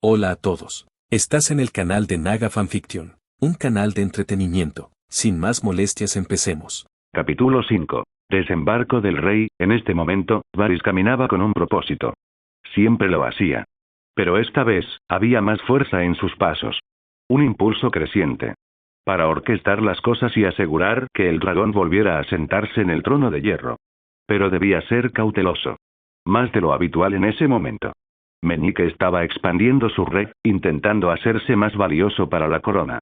Hola a todos. Estás en el canal de Naga Fanfiction, un canal de entretenimiento. Sin más molestias, empecemos. Capítulo 5. Desembarco del rey. En este momento, Varys caminaba con un propósito. Siempre lo hacía. Pero esta vez, había más fuerza en sus pasos. Un impulso creciente. Para orquestar las cosas y asegurar que el dragón volviera a sentarse en el trono de hierro. Pero debía ser cauteloso. Más de lo habitual en ese momento. Meñique estaba expandiendo su red, intentando hacerse más valioso para la corona.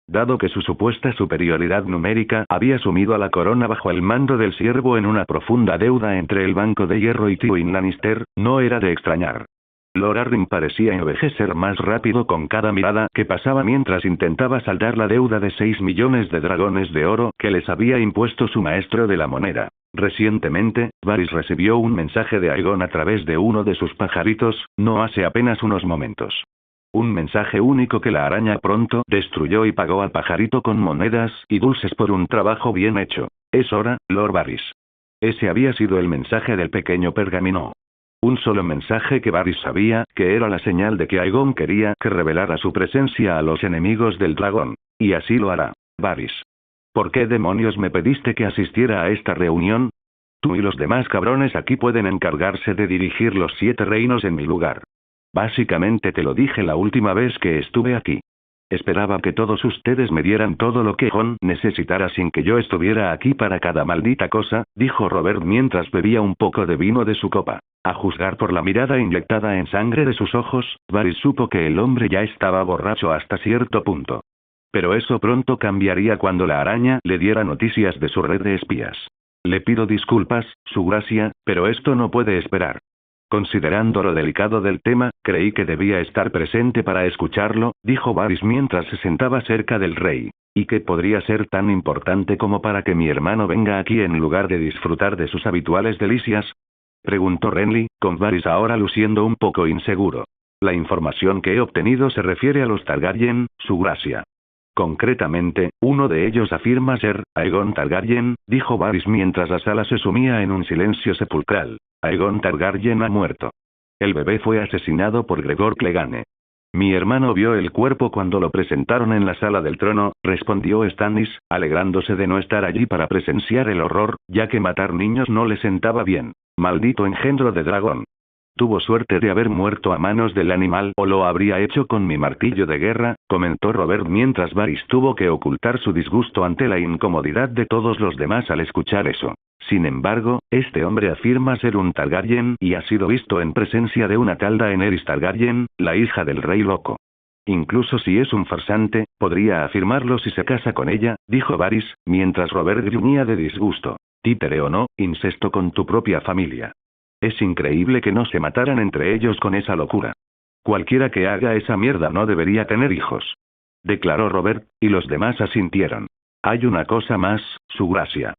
Dado que su supuesta superioridad numérica había sumido a la corona bajo el mando del siervo en una profunda deuda entre el Banco de Hierro y Tywin Lannister, no era de extrañar. Lord Arryn parecía envejecer más rápido con cada mirada que pasaba mientras intentaba saldar la deuda de 6 millones de dragones de oro que les había impuesto su maestro de la moneda. Recientemente, Varys recibió un mensaje de Aegon a través de uno de sus pajaritos, no hace apenas unos momentos. Un mensaje único que la araña pronto destruyó y pagó al pajarito con monedas y dulces por un trabajo bien hecho. Es hora, Lord Varys. Ese había sido el mensaje del pequeño pergamino. Un solo mensaje que Varys sabía que era la señal de que Aegon quería que revelara su presencia a los enemigos del dragón. Y así lo hará. Varys. ¿Por qué demonios me pediste que asistiera a esta reunión? Tú y los demás cabrones aquí pueden encargarse de dirigir los 7 reinos en mi lugar. Básicamente te lo dije la última vez que estuve aquí. Esperaba que todos ustedes me dieran todo lo que Jon necesitara sin que yo estuviera aquí para cada maldita cosa, dijo Robert mientras bebía un poco de vino de su copa. A juzgar por la mirada inyectada en sangre de sus ojos, Varys supo que el hombre ya estaba borracho hasta cierto punto. Pero eso pronto cambiaría cuando la araña le diera noticias de su red de espías. Le pido disculpas, su gracia, pero esto no puede esperar. Considerando lo delicado del tema, creí que debía estar presente para escucharlo, dijo Varys mientras se sentaba cerca del rey. ¿Y qué podría ser tan importante como para que mi hermano venga aquí en lugar de disfrutar de sus habituales delicias? Preguntó Renly, con Varys ahora luciendo un poco inseguro. La información que he obtenido se refiere a los Targaryen, su gracia. Concretamente, uno de ellos afirma ser Aegon Targaryen, dijo Varys mientras la sala se sumía en un silencio sepulcral. Aegon Targaryen ha muerto. El bebé fue asesinado por Gregor Clegane. Mi hermano vio el cuerpo cuando lo presentaron en la sala del trono, respondió Stannis, alegrándose de no estar allí para presenciar el horror, ya que matar niños no le sentaba bien. Maldito engendro de dragón. Tuvo suerte de haber muerto a manos del animal o lo habría hecho con mi martillo de guerra, comentó Robert mientras Varys tuvo que ocultar su disgusto ante la incomodidad de todos los demás al escuchar eso. Sin embargo, este hombre afirma ser un Targaryen y ha sido visto en presencia de una tal Daenerys Targaryen, la hija del rey loco. Incluso si es un farsante, podría afirmarlo si se casa con ella, dijo Varys, mientras Robert gruñía de disgusto. Títere o no, incesto con tu propia familia. Es increíble que no se mataran entre ellos con esa locura. Cualquiera que haga esa mierda no debería tener hijos. Declaró Robert, y los demás asintieron. Hay una cosa más, su gracia.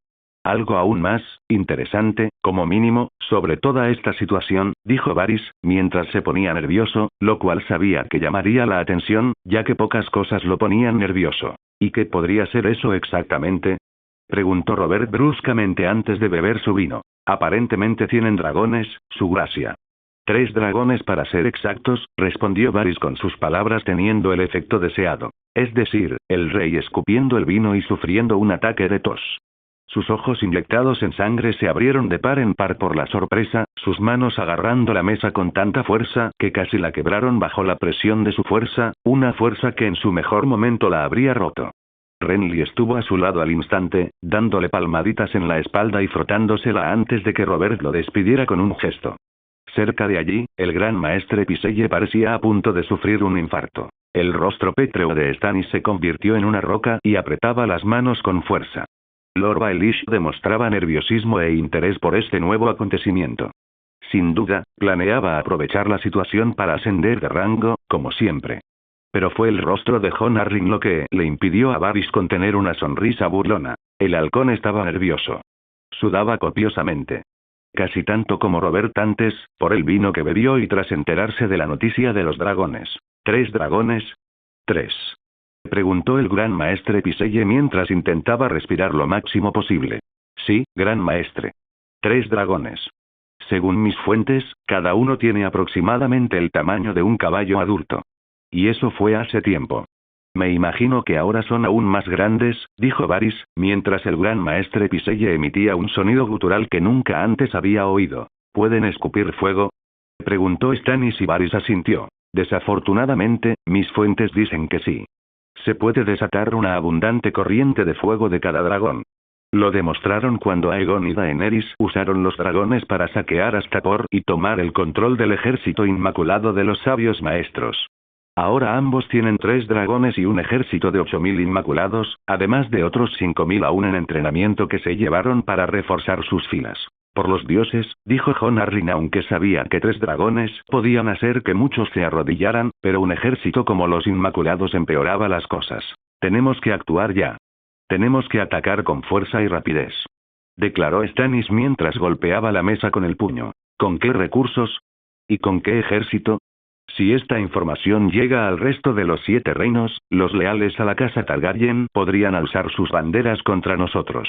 Algo aún más interesante, como mínimo, sobre toda esta situación, dijo Varys, mientras se ponía nervioso, lo cual sabía que llamaría la atención, ya que pocas cosas lo ponían nervioso. ¿Y qué podría ser eso exactamente? Preguntó Robert bruscamente antes de beber su vino. Aparentemente tienen dragones, su gracia. 3 dragones para ser exactos, respondió Varys con sus palabras teniendo el efecto deseado. Es decir, el rey escupiendo el vino y sufriendo un ataque de tos. Sus ojos inyectados en sangre se abrieron de par en par por la sorpresa, sus manos agarrando la mesa con tanta fuerza que casi la quebraron bajo la presión de su fuerza, una fuerza que en su mejor momento la habría roto. Renly estuvo a su lado al instante, dándole palmaditas en la espalda y frotándosela antes de que Robert lo despidiera con un gesto. Cerca de allí, el gran maestre Pycelle parecía a punto de sufrir un infarto. El rostro pétreo de Stannis se convirtió en una roca y apretaba las manos con fuerza. Lord Baelish demostraba nerviosismo e interés por este nuevo acontecimiento. Sin duda, planeaba aprovechar la situación para ascender de rango, como siempre. Pero fue el rostro de Jon Arryn lo que le impidió a Varys contener una sonrisa burlona. El halcón estaba nervioso. Sudaba copiosamente. Casi tanto como Robert antes, por el vino que bebió y tras enterarse de la noticia de los dragones. ¿3 dragones? 3. Preguntó el gran maestre Pycelle mientras intentaba respirar lo máximo posible. Sí, gran maestre. 3 dragones. Según mis fuentes, cada uno tiene aproximadamente el tamaño de un caballo adulto. Y eso fue hace tiempo. Me imagino que ahora son aún más grandes, dijo Varys, mientras el gran maestre Piselle emitía un sonido gutural que nunca antes había oído. ¿Pueden escupir fuego? Preguntó Stannis y Varys asintió. Desafortunadamente, mis fuentes dicen que sí. Se puede desatar una abundante corriente de fuego de cada dragón. Lo demostraron cuando Aegon y Daenerys usaron los dragones para saquear Astapor y tomar el control del ejército inmaculado de los sabios maestros. Ahora ambos tienen 3 dragones y un ejército de 8000 inmaculados, además de otros 5000 aún en entrenamiento que se llevaron para reforzar sus filas. Por los dioses, dijo Jon Arryn, aunque sabía que 3 dragones podían hacer que muchos se arrodillaran, pero un ejército como los inmaculados empeoraba las cosas. Tenemos que actuar ya. Tenemos que atacar con fuerza y rapidez. Declaró Stannis mientras golpeaba la mesa con el puño. ¿Con qué recursos? ¿Y con qué ejército? Si esta información llega al resto de los 7 reinos, los leales a la casa Targaryen podrían alzar sus banderas contra nosotros.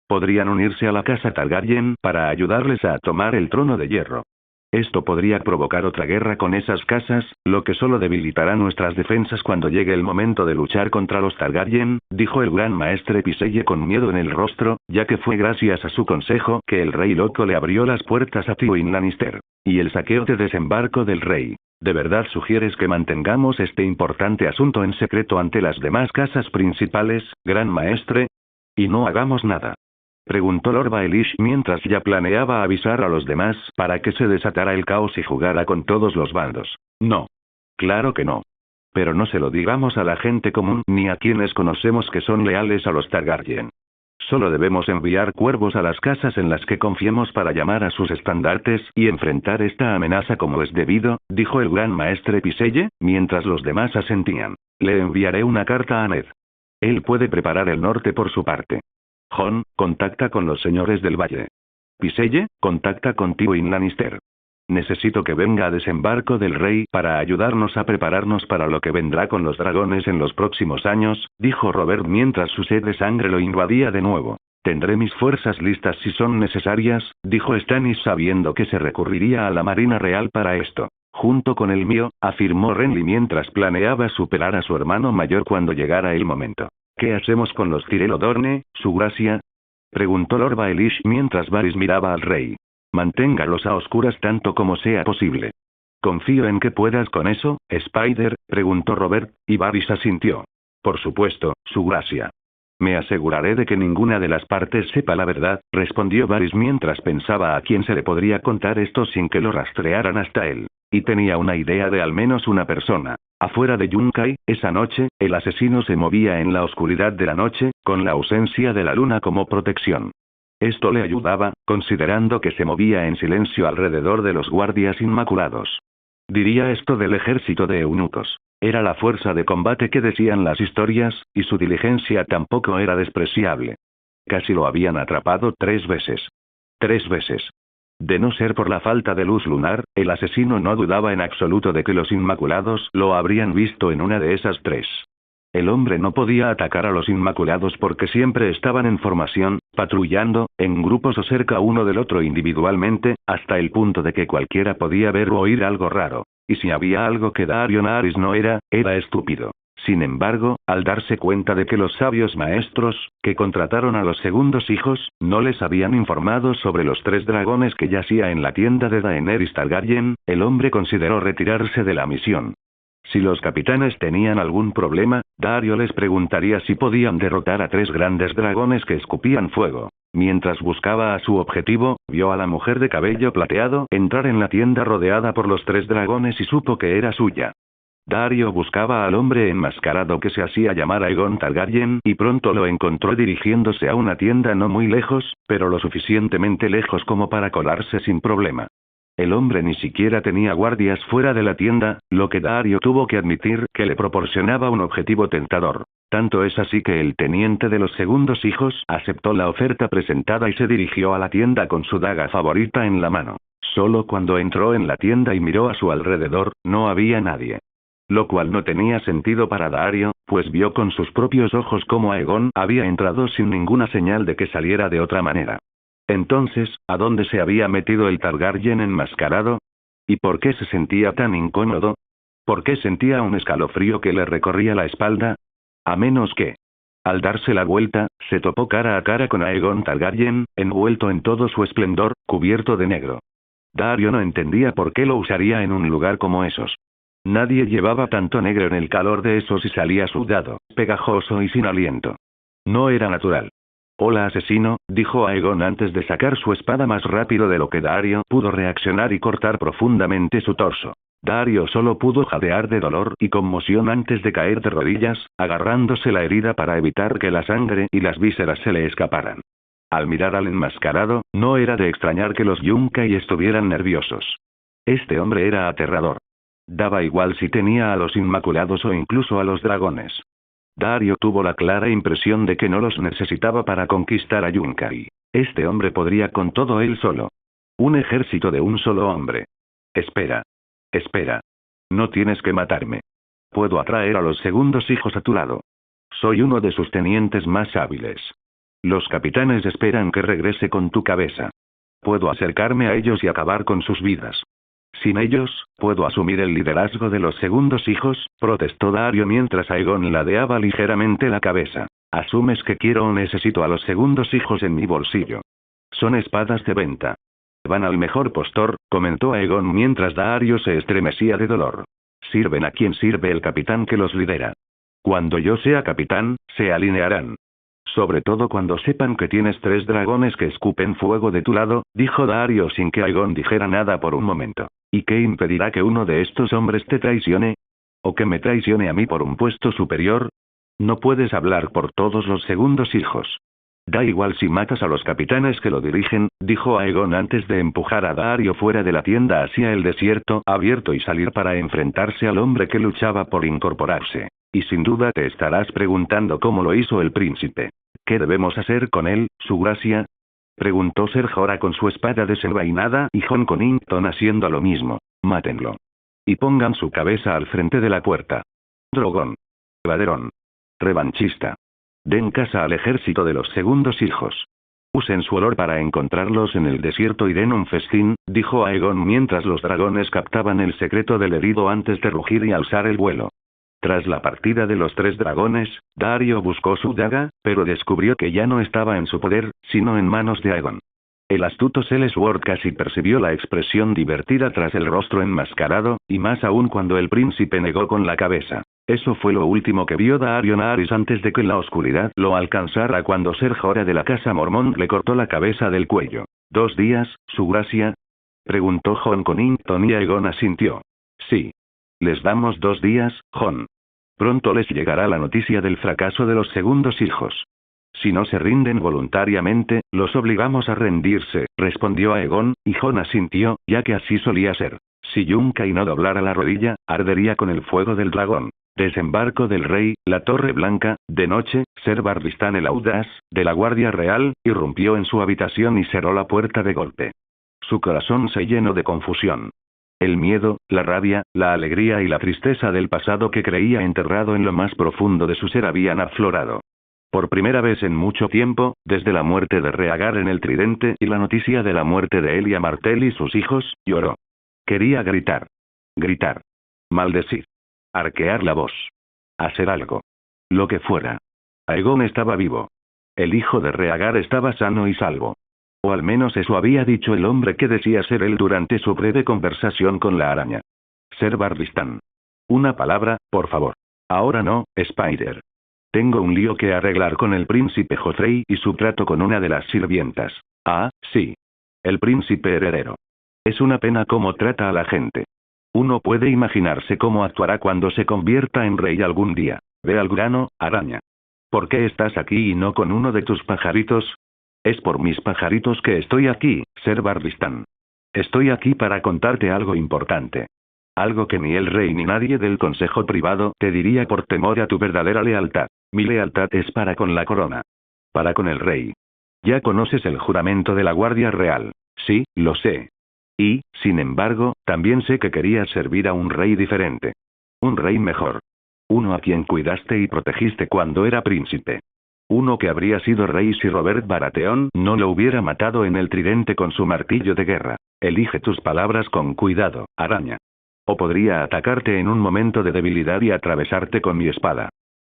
Podrían unirse a la casa Targaryen para ayudarles a tomar el trono de hierro. Esto podría provocar otra guerra con esas casas, lo que solo debilitará nuestras defensas cuando llegue el momento de luchar contra los Targaryen, dijo el gran maestre Piselle con miedo en el rostro, ya que fue gracias a su consejo que el rey loco le abrió las puertas a Tywin Lannister. Y el saqueo de desembarco del rey. ¿De verdad sugieres que mantengamos este importante asunto en secreto ante las demás casas principales, gran maestre? ¿Y no hagamos nada? Preguntó Lord Baelish mientras ya planeaba avisar a los demás para que se desatara el caos y jugara con todos los bandos. No. Claro que no. Pero no se lo digamos a la gente común ni a quienes conocemos que son leales a los Targaryen. Solo debemos enviar cuervos a las casas en las que confiemos para llamar a sus estandartes y enfrentar esta amenaza como es debido, dijo el gran maestre Piselle, mientras los demás asentían. Le enviaré una carta a Ned. Él puede preparar el norte por su parte. Jon, contacta con los señores del valle. Piselle, contacta con Tywin Lannister. Necesito que venga a desembarco del rey para ayudarnos a prepararnos para lo que vendrá con los dragones en los próximos años, dijo Robert mientras su sed de sangre lo invadía de nuevo. Tendré mis fuerzas listas si son necesarias, dijo Stannis sabiendo que se recurriría a la Marina Real para esto. Junto con el mío, afirmó Renly mientras planeaba superar a su hermano mayor cuando llegara el momento. ¿Qué hacemos con los Tyrell o Dorne, su gracia? Preguntó Lord Baelish mientras Varys miraba al rey. Manténgalos a oscuras tanto como sea posible. Confío en que puedas con eso, Spider, preguntó Robert, y Varys asintió. Por supuesto, su gracia. Me aseguraré de que ninguna de las partes sepa la verdad, respondió Varys mientras pensaba a quién se le podría contar esto sin que lo rastrearan hasta él. Y tenía una idea de al menos una persona. Afuera de Yunkai, esa noche, el asesino se movía en la oscuridad de la noche, con la ausencia de la luna como protección. Esto le ayudaba, considerando que se movía en silencio alrededor de los guardias inmaculados. Diría esto del ejército de eunucos. Era la fuerza de combate que decían las historias, y su diligencia tampoco era despreciable. Casi lo habían atrapado 3 veces. 3 veces. De no ser por la falta de luz lunar, el asesino no dudaba en absoluto de que los Inmaculados lo habrían visto en una de esas 3. El hombre no podía atacar a los Inmaculados porque siempre estaban en formación, patrullando, en grupos o cerca uno del otro individualmente, hasta el punto de que cualquiera podía ver o oír algo raro. Y si había algo que Daario Naharis no era estúpido. Sin embargo, al darse cuenta de que los sabios maestros, que contrataron a los segundos hijos, no les habían informado sobre los 3 dragones que yacía en la tienda de Daenerys Targaryen, el hombre consideró retirarse de la misión. Si los capitanes tenían algún problema, Daario les preguntaría si podían derrotar a 3 grandes dragones que escupían fuego. Mientras buscaba a su objetivo, vio a la mujer de cabello plateado entrar en la tienda rodeada por los 3 dragones y supo que era suya. Daario buscaba al hombre enmascarado que se hacía llamar Aegon Targaryen y pronto lo encontró dirigiéndose a una tienda no muy lejos, pero lo suficientemente lejos como para colarse sin problema. El hombre ni siquiera tenía guardias fuera de la tienda, lo que Daario tuvo que admitir que le proporcionaba un objetivo tentador. Tanto es así que el teniente de los segundos hijos aceptó la oferta presentada y se dirigió a la tienda con su daga favorita en la mano. Solo cuando entró en la tienda y miró a su alrededor, no había nadie. Lo cual no tenía sentido para Daario, pues vio con sus propios ojos cómo Aegon había entrado sin ninguna señal de que saliera de otra manera. Entonces, ¿a dónde se había metido el Targaryen enmascarado? ¿Y por qué se sentía tan incómodo? ¿Por qué sentía un escalofrío que le recorría la espalda? A menos que, al darse la vuelta, se topó cara a cara con Aegon Targaryen, envuelto en todo su esplendor, cubierto de negro. Daario no entendía por qué lo usaría en un lugar como esos. Nadie llevaba tanto negro en el calor de esos y salía sudado, pegajoso y sin aliento. No era natural. Hola asesino, dijo Aegon antes de sacar su espada más rápido de lo que Daario pudo reaccionar y cortar profundamente su torso. Daario solo pudo jadear de dolor y conmoción antes de caer de rodillas, agarrándose la herida para evitar que la sangre y las vísceras se le escaparan. Al mirar al enmascarado, no era de extrañar que los Yunkai estuvieran nerviosos. Este hombre era aterrador. Daba igual si tenía a los Inmaculados o incluso a los dragones. Daario tuvo la clara impresión de que no los necesitaba para conquistar a Yunkai. Este hombre podría con todo él solo. Un ejército de un solo hombre. Espera. Espera. No tienes que matarme. Puedo atraer a los segundos hijos a tu lado. Soy uno de sus tenientes más hábiles. Los capitanes esperan que regrese con tu cabeza. Puedo acercarme a ellos y acabar con sus vidas. Sin ellos, ¿puedo asumir el liderazgo de los segundos hijos?, protestó Daario mientras Aegon ladeaba ligeramente la cabeza. ¿Asumes que quiero o necesito a los segundos hijos en mi bolsillo? Son espadas de venta. Van al mejor postor, comentó Aegon mientras Daario se estremecía de dolor. Sirven a quien sirve el capitán que los lidera. Cuando yo sea capitán, se alinearán. Sobre todo cuando sepan que tienes 3 dragones que escupen fuego de tu lado, dijo Daario sin que Aegon dijera nada por un momento. ¿Y qué impedirá que uno de estos hombres te traicione? ¿O que me traicione a mí por un puesto superior? No puedes hablar por todos los segundos hijos. Da igual si matas a los capitanes que lo dirigen, dijo Aegon antes de empujar a Daario fuera de la tienda hacia el desierto abierto y salir para enfrentarse al hombre que luchaba por incorporarse. Y sin duda te estarás preguntando cómo lo hizo el príncipe. ¿Qué debemos hacer con él, su gracia? Preguntó Ser Jorah con su espada desenvainada y Jon Connington haciendo lo mismo. Mátenlo. Y pongan su cabeza al frente de la puerta. Drogon. Vaderón. Revanchista. Den casa al ejército de los segundos hijos. Usen su olor para encontrarlos en el desierto y den un festín, dijo Aegon mientras los dragones captaban el secreto del herido antes de rugir y alzar el vuelo. Tras la partida de los 3 dragones, Daario buscó su daga, pero descubrió que ya no estaba en su poder, sino en manos de Aegon. El astuto Selesword casi percibió la expresión divertida tras el rostro enmascarado, y más aún cuando el príncipe negó con la cabeza. Eso fue lo último que vio Daario Naharis antes de que la oscuridad lo alcanzara cuando Ser Jorah de la casa mormón le cortó la cabeza del cuello. ¿2 días, su gracia? Preguntó Jon Connington y Aegon asintió. Sí. Les damos 2 días, Jon. Pronto les llegará la noticia del fracaso de los segundos hijos. Si no se rinden voluntariamente, los obligamos a rendirse, respondió Aegon, y Jon asintió, ya que así solía ser. Si Yunkai no doblara la rodilla, ardería con el fuego del dragón. Desembarco del rey, la Torre Blanca, de noche, Ser Barristan el Audaz, de la Guardia Real, irrumpió en su habitación y cerró la puerta de golpe. Su corazón se llenó de confusión. El miedo, la rabia, la alegría y la tristeza del pasado que creía enterrado en lo más profundo de su ser habían aflorado. Por primera vez en mucho tiempo, desde la muerte de Rhaegar en el Tridente y la noticia de la muerte de Elia Martell y sus hijos, lloró. Quería gritar. Gritar. Maldecir. Arquear la voz. Hacer algo. Lo que fuera. Aegon estaba vivo. El hijo de Rhaegar estaba sano y salvo. O al menos eso había dicho el hombre que decía ser él durante su breve conversación con la araña. Ser Barristan. Una palabra, por favor. Ahora no, Spider. Tengo un lío que arreglar con el príncipe Joffrey y su trato con una de las sirvientas. Ah, sí. El príncipe heredero. Es una pena cómo trata a la gente. Uno puede imaginarse cómo actuará cuando se convierta en rey algún día. Ve al grano, araña. ¿Por qué estás aquí y no con uno de tus pajaritos? Es por mis pajaritos que estoy aquí, Ser Barristan. Estoy aquí para contarte algo importante. Algo que ni el rey ni nadie del consejo privado te diría por temor a tu verdadera lealtad. Mi lealtad es para con la corona. Para con el rey. Ya conoces el juramento de la Guardia Real. Sí, lo sé. Y, sin embargo, también sé que querías servir a un rey diferente. Un rey mejor. Uno a quien cuidaste y protegiste cuando era príncipe. Uno que habría sido rey si Robert Baratheon no lo hubiera matado en el Tridente con su martillo de guerra. Elige tus palabras con cuidado, araña. O podría atacarte en un momento de debilidad y atravesarte con mi espada.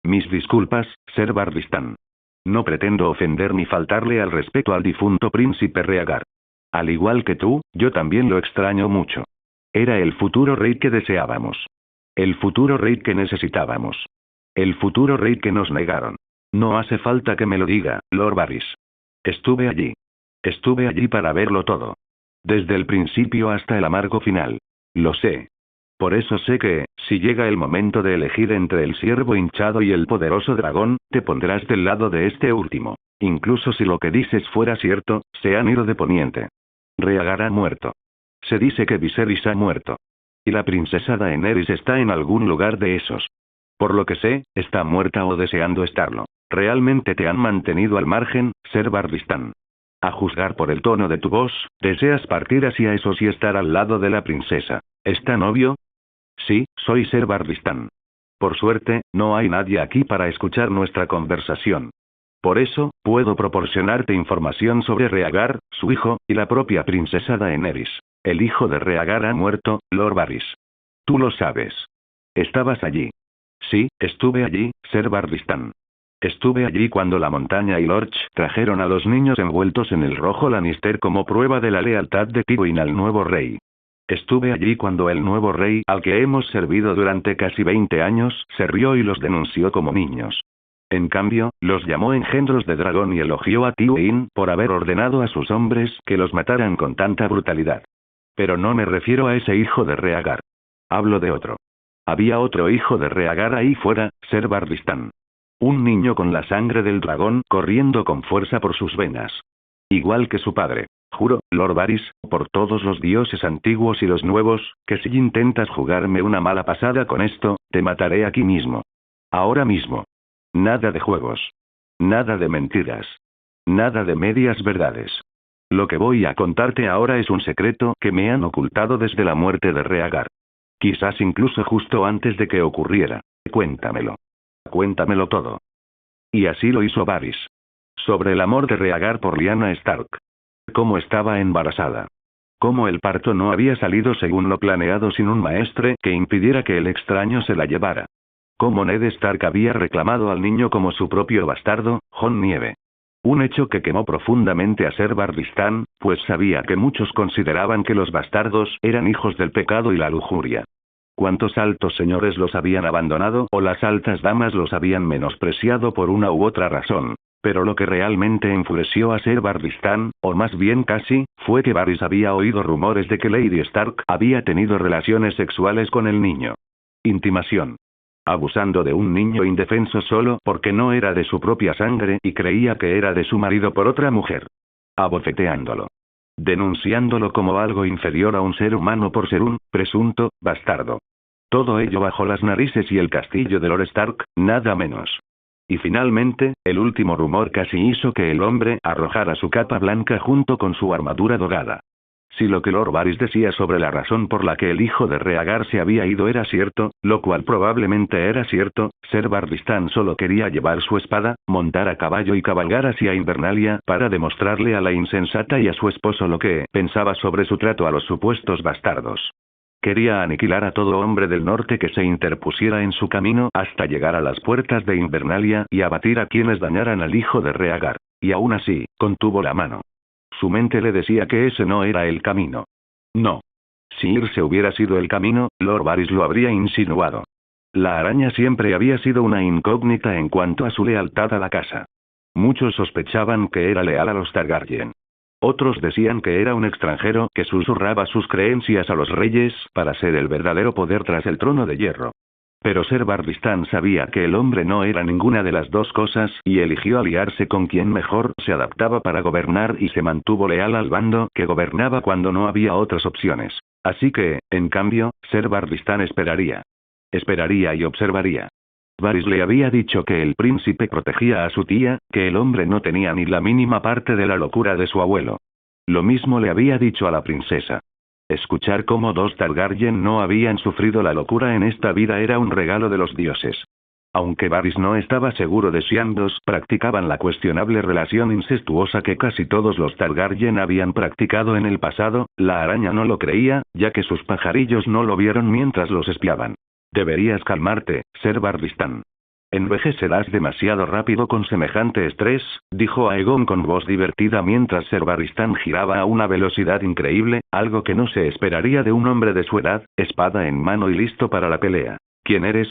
Mis disculpas, Ser Barristan. No pretendo ofender ni faltarle al respeto al difunto príncipe Reagar. Al igual que tú, yo también lo extraño mucho. Era el futuro rey que deseábamos. El futuro rey que necesitábamos. El futuro rey que nos negaron. No hace falta que me lo diga, Lord Varys. Estuve allí. Estuve allí para verlo todo. Desde el principio hasta el amargo final. Lo sé. Por eso sé que, si llega el momento de elegir entre el ciervo hinchado y el poderoso dragón, te pondrás del lado de este último. Incluso si lo que dices fuera cierto, se han ido de poniente. Rhaegar ha muerto. Se dice que Viserys ha muerto. Y la princesa Daenerys está en algún lugar de esos. Por lo que sé, está muerta o deseando estarlo. Realmente te han mantenido al margen, Ser Barristan. A juzgar por el tono de tu voz, deseas partir hacia esos y estar al lado de la princesa. ¿Es tan obvio? Sí, soy Ser Barristan. Por suerte, no hay nadie aquí para escuchar nuestra conversación. Por eso, puedo proporcionarte información sobre Rhaegar, su hijo, y la propia princesa Daenerys. El hijo de Rhaegar ha muerto, Lord Varys. Tú lo sabes. Estabas allí. Sí, estuve allí, Ser Barristan. Estuve allí cuando la montaña y Lorch trajeron a los niños envueltos en el rojo Lannister como prueba de la lealtad de Tywin al nuevo rey. Estuve allí cuando el nuevo rey, al que hemos servido durante casi 20 años, se rió y los denunció como niños. En cambio, los llamó engendros de dragón y elogió a Tywin por haber ordenado a sus hombres que los mataran con tanta brutalidad. Pero no me refiero a ese hijo de Rhaegar. Hablo de otro. Había otro hijo de Rhaegar ahí fuera, Ser Barristan. Un niño con la sangre del dragón corriendo con fuerza por sus venas. Igual que su padre. Juro, Lord Varys, por todos los dioses antiguos y los nuevos, que si intentas jugarme una mala pasada con esto, te mataré aquí mismo. Ahora mismo. Nada de juegos. Nada de mentiras. Nada de medias verdades. Lo que voy a contarte ahora es un secreto que me han ocultado desde la muerte de Rhaegar. Quizás incluso justo antes de que ocurriera. Cuéntamelo. Cuéntamelo todo. Y así lo hizo Varys. Sobre el amor de Rhaegar por Lyanna Stark. Cómo estaba embarazada. Cómo el parto no había salido según lo planeado sin un maestre que impidiera que el extraño se la llevara. Cómo Ned Stark había reclamado al niño como su propio bastardo, Jon Nieve. Un hecho que quemó profundamente a Ser Barristan, pues sabía que muchos consideraban que los bastardos eran hijos del pecado y la lujuria. ¿Cuántos altos señores los habían abandonado o las altas damas los habían menospreciado por una u otra razón? Pero lo que realmente enfureció a Ser Barristan, o más bien casi, fue que Varys había oído rumores de que Lady Stark había tenido relaciones sexuales con el niño. Intimación. Abusando de un niño indefenso solo porque no era de su propia sangre y creía que era de su marido por otra mujer. Abofeteándolo. Denunciándolo como algo inferior a un ser humano por ser un presunto bastardo. Todo ello bajo las narices y el castillo de Lord Stark, nada menos. Y finalmente, el último rumor casi hizo que el hombre arrojara su capa blanca junto con su armadura dorada. Si lo que Lord Varys decía sobre la razón por la que el hijo de Rhaegar se había ido era cierto, lo cual probablemente era cierto, Ser Barristan solo quería llevar su espada, montar a caballo y cabalgar hacia Invernalia para demostrarle a la insensata y a su esposo lo que pensaba sobre su trato a los supuestos bastardos. Quería aniquilar a todo hombre del norte que se interpusiera en su camino hasta llegar a las puertas de Invernalia y abatir a quienes dañaran al hijo de Rhaegar. Y aún así, contuvo la mano. Su mente le decía que ese no era el camino. No. Si irse hubiera sido el camino, Lord Varys lo habría insinuado. La araña siempre había sido una incógnita en cuanto a su lealtad a la casa. Muchos sospechaban que era leal a los Targaryen. Otros decían que era un extranjero que susurraba sus creencias a los reyes para ser el verdadero poder tras el trono de hierro. Pero Ser Barristan sabía que el hombre no era ninguna de las dos cosas y eligió aliarse con quien mejor se adaptaba para gobernar y se mantuvo leal al bando que gobernaba cuando no había otras opciones. Así que, en cambio, Ser Barristan esperaría. Esperaría y observaría. Varys le había dicho que el príncipe protegía a su tía, que el hombre no tenía ni la mínima parte de la locura de su abuelo. Lo mismo le había dicho a la princesa. Escuchar cómo dos Targaryen no habían sufrido la locura en esta vida era un regalo de los dioses. Aunque Varys no estaba seguro de si ambos practicaban la cuestionable relación incestuosa que casi todos los Targaryen habían practicado en el pasado, la araña no lo creía, ya que sus pajarillos no lo vieron mientras los espiaban. Deberías calmarte, Ser Barristan. Envejecerás demasiado rápido con semejante estrés, dijo Aegon con voz divertida mientras Ser Barristan giraba a una velocidad increíble, algo que no se esperaría de un hombre de su edad, espada en mano y listo para la pelea. ¿Quién eres?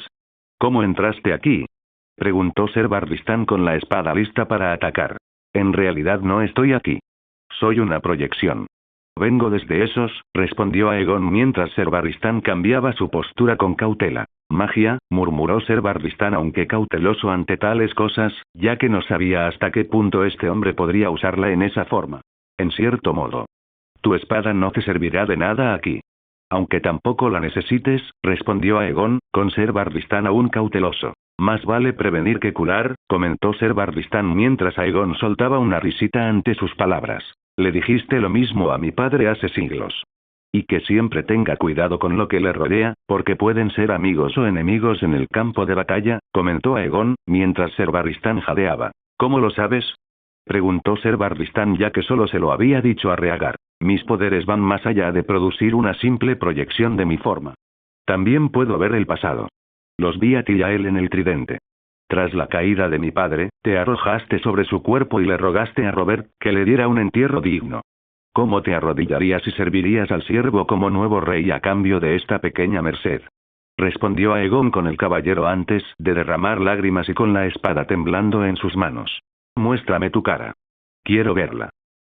¿Cómo entraste aquí? Preguntó Ser Barristan con la espada lista para atacar. En realidad no estoy aquí. Soy una proyección. Vengo desde esos, respondió Aegon mientras Ser Barristan cambiaba su postura con cautela. Magia, murmuró Ser Barristan aunque cauteloso ante tales cosas, ya que no sabía hasta qué punto este hombre podría usarla en esa forma. En cierto modo. Tu espada no te servirá de nada aquí. Aunque tampoco la necesites, respondió Aegon, con Ser Barristan aún cauteloso. Más vale prevenir que curar, comentó Ser Barristan mientras Aegon soltaba una risita ante sus palabras. Le dijiste lo mismo a mi padre hace siglos. Y que siempre tenga cuidado con lo que le rodea, porque pueden ser amigos o enemigos en el campo de batalla, comentó Aegon, mientras Ser Barristan jadeaba. ¿Cómo lo sabes? Preguntó Ser Barristan ya que solo se lo había dicho a Rhaegar. Mis poderes van más allá de producir una simple proyección de mi forma. También puedo ver el pasado. Los vi a ti y a él en el tridente. Tras la caída de mi padre, te arrojaste sobre su cuerpo y le rogaste a Robert que le diera un entierro digno. ¿Cómo te arrodillarías y servirías al siervo como nuevo rey a cambio de esta pequeña merced? Respondió Aegon con el caballero antes de derramar lágrimas y con la espada temblando en sus manos. Muéstrame tu cara. Quiero verla.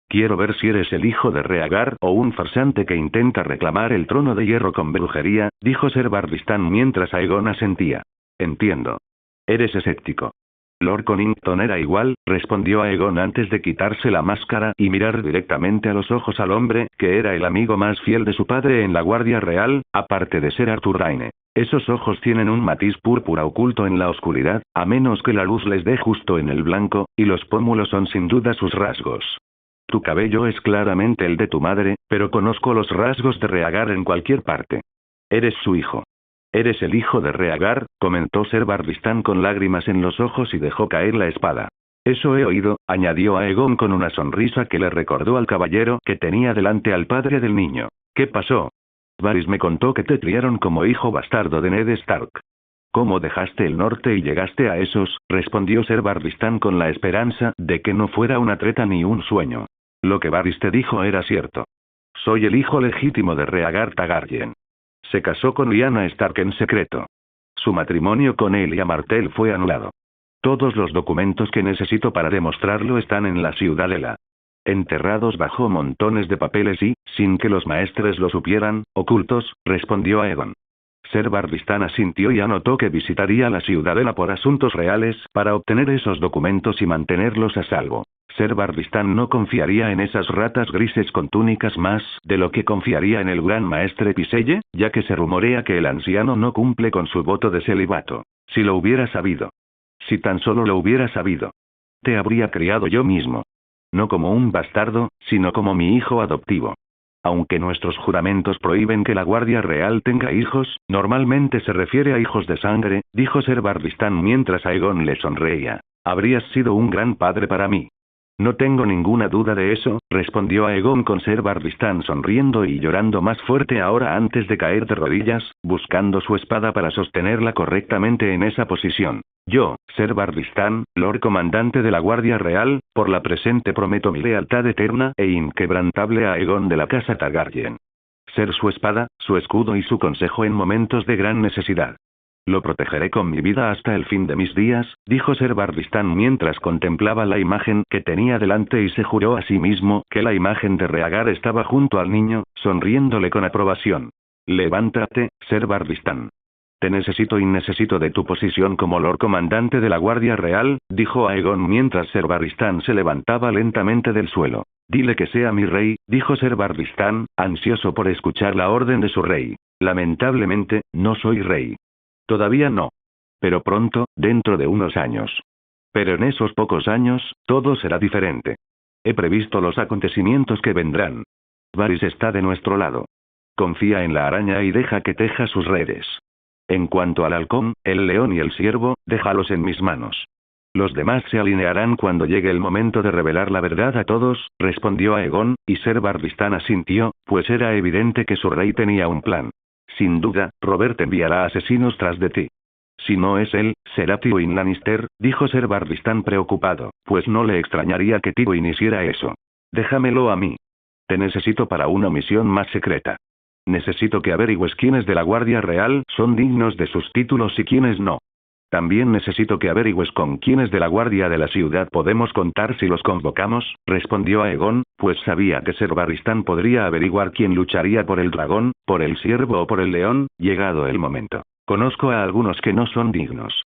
Quiero ver si eres el hijo de Rhaegar o un farsante que intenta reclamar el trono de hierro con brujería, dijo Ser Barristan mientras Aegon asentía. Entiendo. Eres escéptico. Lord Connington era igual, respondió Aegon antes de quitarse la máscara y mirar directamente a los ojos al hombre, que era el amigo más fiel de su padre en la Guardia Real, aparte de ser Arthur Rayne. Esos ojos tienen un matiz púrpura oculto en la oscuridad, a menos que la luz les dé justo en el blanco, y los pómulos son sin duda sus rasgos. Tu cabello es claramente el de tu madre, pero conozco los rasgos de Rhaegar en cualquier parte. Eres su hijo. Eres el hijo de Rhaegar, comentó Ser Barristan con lágrimas en los ojos y dejó caer la espada. Eso he oído, añadió Aegon con una sonrisa que le recordó al caballero que tenía delante al padre del niño. ¿Qué pasó? Varys me contó que te criaron como hijo bastardo de Ned Stark. ¿Cómo dejaste el norte y llegaste a esos? Respondió Ser Barristan con la esperanza de que no fuera una treta ni un sueño. Lo que Varys te dijo era cierto. Soy el hijo legítimo de Rhaegar Targaryen. Se casó con Lyanna Stark en secreto. Su matrimonio con Elia Martell fue anulado. Todos los documentos que necesito para demostrarlo están en la ciudadela. Enterrados bajo montones de papeles y, sin que los maestres lo supieran, ocultos, respondió Aegon. Ser Barristan asintió y anotó que visitaría la ciudadela por asuntos reales para obtener esos documentos y mantenerlos a salvo. Ser Barristan no confiaría en esas ratas grises con túnicas más de lo que confiaría en el gran maestre Piselle, ya que se rumorea que el anciano no cumple con su voto de celibato. Si lo hubiera sabido. Si tan solo lo hubiera sabido. Te habría criado yo mismo. No como un bastardo, sino como mi hijo adoptivo. Aunque nuestros juramentos prohíben que la Guardia Real tenga hijos, normalmente se refiere a hijos de sangre, dijo Ser Barristan mientras Aegon le sonreía. Habrías sido un gran padre para mí. No tengo ninguna duda de eso, respondió Aegon con Ser Barristan sonriendo y llorando más fuerte ahora antes de caer de rodillas, buscando su espada para sostenerla correctamente en esa posición. Yo, Ser Barristan, Lord Comandante de la Guardia Real, por la presente prometo mi lealtad eterna e inquebrantable a Aegon de la Casa Targaryen. Ser su espada, su escudo y su consejo en momentos de gran necesidad. Lo protegeré con mi vida hasta el fin de mis días, dijo Ser Barristan mientras contemplaba la imagen que tenía delante y se juró a sí mismo que la imagen de Rhaegar estaba junto al niño, sonriéndole con aprobación. Levántate, Ser Barristan. Te necesito y necesito de tu posición como Lord Comandante de la Guardia Real, dijo Aegon mientras Ser Barristan se levantaba lentamente del suelo. Dile que sea mi rey, dijo Ser Barristan, ansioso por escuchar la orden de su rey. Lamentablemente, no soy rey. Todavía no. Pero pronto, dentro de unos años. Pero en esos pocos años, todo será diferente. He previsto los acontecimientos que vendrán. Varys está de nuestro lado. Confía en la araña y deja que teja sus redes. En cuanto al halcón, el león y el ciervo, déjalos en mis manos. Los demás se alinearán cuando llegue el momento de revelar la verdad a todos, respondió Aegon, y Ser Barristan asintió, pues era evidente que su rey tenía un plan. Sin duda, Robert enviará asesinos tras de ti. Si no es él, será Tywin Lannister, dijo Ser Barristan preocupado, pues no le extrañaría que Tywin hiciera eso. Déjamelo a mí. Te necesito para una misión más secreta. Necesito que averigües quiénes de la Guardia Real son dignos de sus títulos y quiénes no. También necesito que averigües con quiénes de la Guardia de la ciudad podemos contar si los convocamos, respondió Aegon, pues sabía que Ser Barristan podría averiguar quién lucharía por el dragón, por el ciervo o por el león, llegado el momento. Conozco a algunos que no son dignos.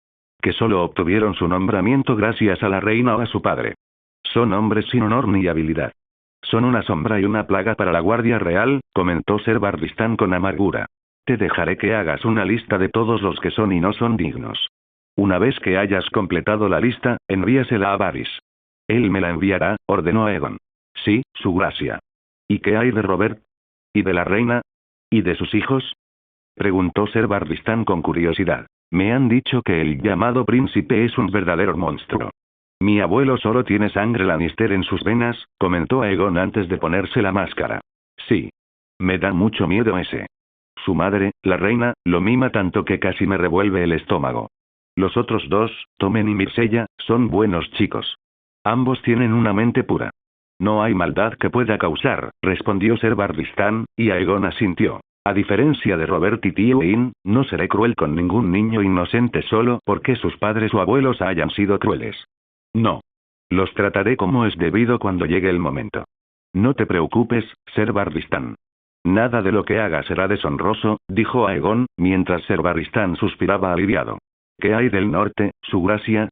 Que solo obtuvieron su nombramiento gracias a la reina o a su padre. Son hombres sin honor ni habilidad. Son una sombra y una plaga para la Guardia Real, comentó Ser Barristan con amargura. Te dejaré que hagas una lista de todos los que son y no son dignos. Una vez que hayas completado la lista, envíasela a Varys. Él me la enviará, ordenó Aegon. Sí, su gracia. ¿Y qué hay de Robert? ¿Y de la reina? ¿Y de sus hijos? Preguntó Ser Barristan con curiosidad. Me han dicho que el llamado príncipe es un verdadero monstruo. Mi abuelo solo tiene sangre Lannister en sus venas, comentó Aegon antes de ponerse la máscara. Sí. Me da mucho miedo ese. Su madre, la reina, lo mima tanto que casi me revuelve el estómago. Los otros dos, Tommen y Myrcella, son buenos chicos. Ambos tienen una mente pura. No hay maldad que pueda causar, respondió Ser Barristan, y Aegon asintió. A diferencia de Robert y Tywin, no seré cruel con ningún niño inocente solo porque sus padres o abuelos hayan sido crueles. No. Los trataré como es debido cuando llegue el momento. No te preocupes, Ser Barristan. Nada de lo que haga será deshonroso, dijo Aegon, mientras Ser Barristan suspiraba aliviado. ¿Qué hay del norte, su gracia?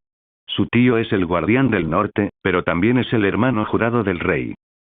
Su tío es el guardián del norte, pero también es el hermano jurado del rey.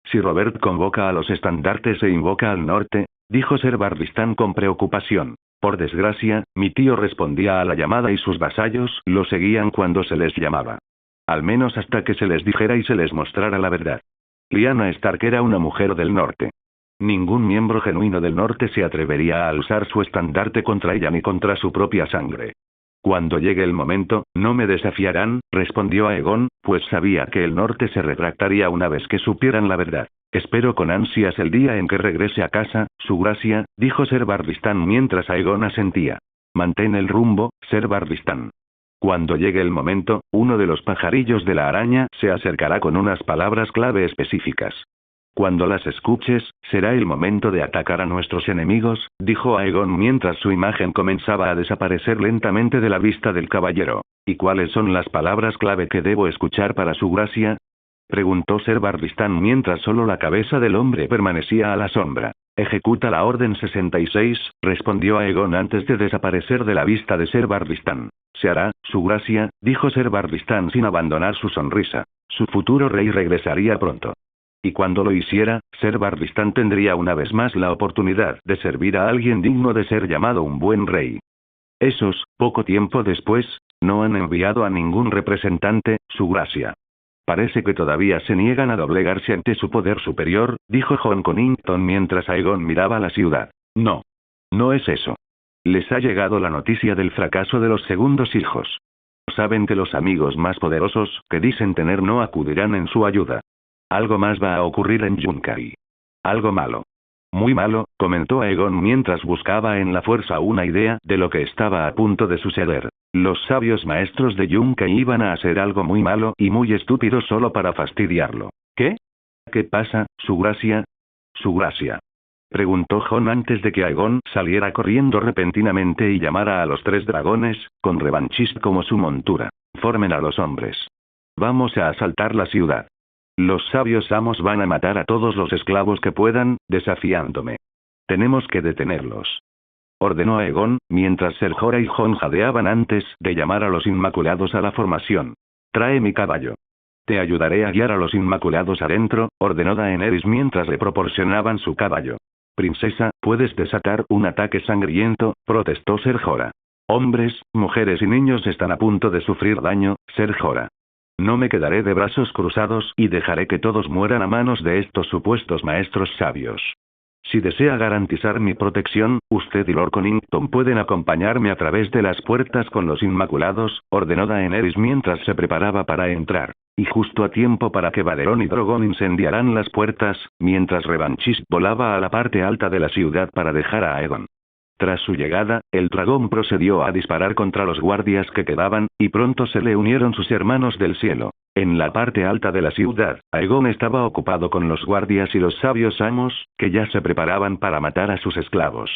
Si Robert convoca a los estandartes e invoca al norte, dijo Ser Barristan con preocupación. Por desgracia, mi tío respondía a la llamada y sus vasallos lo seguían cuando se les llamaba. Al menos hasta que se les dijera y se les mostrara la verdad. Lyanna Stark era una mujer del norte. Ningún miembro genuino del norte se atrevería a alzar su estandarte contra ella ni contra su propia sangre. Cuando llegue el momento, no me desafiarán, respondió Aegon, pues sabía que el norte se retractaría una vez que supieran la verdad. Espero con ansias el día en que regrese a casa, su gracia, dijo Ser Barristan mientras Aegon asentía. Mantén el rumbo, Ser Barristan. Cuando llegue el momento, uno de los pajarillos de la araña se acercará con unas palabras clave específicas. Cuando las escuches, será el momento de atacar a nuestros enemigos, dijo Aegon mientras su imagen comenzaba a desaparecer lentamente de la vista del caballero. ¿Y cuáles son las palabras clave que debo escuchar para su gracia? Preguntó Ser Barristan mientras solo la cabeza del hombre permanecía a la sombra. Ejecuta la orden 66, respondió Aegon antes de desaparecer de la vista de Ser Barristan. Se hará, su gracia, dijo Ser Barristan sin abandonar su sonrisa. Su futuro rey regresaría pronto. Y cuando lo hiciera, Ser Barristan tendría una vez más la oportunidad de servir a alguien digno de ser llamado un buen rey. Esos, poco tiempo después, no han enviado a ningún representante, su gracia. Parece que todavía se niegan a doblegarse ante su poder superior, dijo Jon Connington mientras Aegon miraba la ciudad. No. No es eso. Les ha llegado la noticia del fracaso de los segundos hijos. Saben que los amigos más poderosos que dicen tener no acudirán en su ayuda. Algo más va a ocurrir en Yunkai. Algo malo. Muy malo, comentó Aegon mientras buscaba en la fuerza una idea de lo que estaba a punto de suceder. Los sabios maestros de Yunkai iban a hacer algo muy malo y muy estúpido solo para fastidiarlo. ¿Qué? ¿Qué pasa, su gracia? Su gracia. Preguntó Jon antes de que Aegon saliera corriendo repentinamente y llamara a los 3 dragones, con Revanchist como su montura. Formen a los hombres. Vamos a asaltar la ciudad. Los sabios amos van a matar a todos los esclavos que puedan, desafiándome. Tenemos que detenerlos. Ordenó Aegon, mientras Ser Jorah y Jon jadeaban antes de llamar a los Inmaculados a la formación. Trae mi caballo. Te ayudaré a guiar a los Inmaculados adentro, ordenó Daenerys mientras le proporcionaban su caballo. Princesa, puedes desatar un ataque sangriento, protestó Ser Jorah. Hombres, mujeres y niños están a punto de sufrir daño, Ser Jorah. No me quedaré de brazos cruzados y dejaré que todos mueran a manos de estos supuestos maestros sabios. Si desea garantizar mi protección, usted y Lord Connington pueden acompañarme a través de las puertas con los Inmaculados, ordenó Daenerys mientras se preparaba para entrar. Y justo a tiempo para que Valerón y Drogon incendiaran las puertas, mientras Revanchist volaba a la parte alta de la ciudad para dejar a Aegon. Tras su llegada, el dragón procedió a disparar contra los guardias que quedaban, y pronto se le unieron sus hermanos del cielo. En la parte alta de la ciudad, Aegon estaba ocupado con los guardias y los sabios amos, que ya se preparaban para matar a sus esclavos.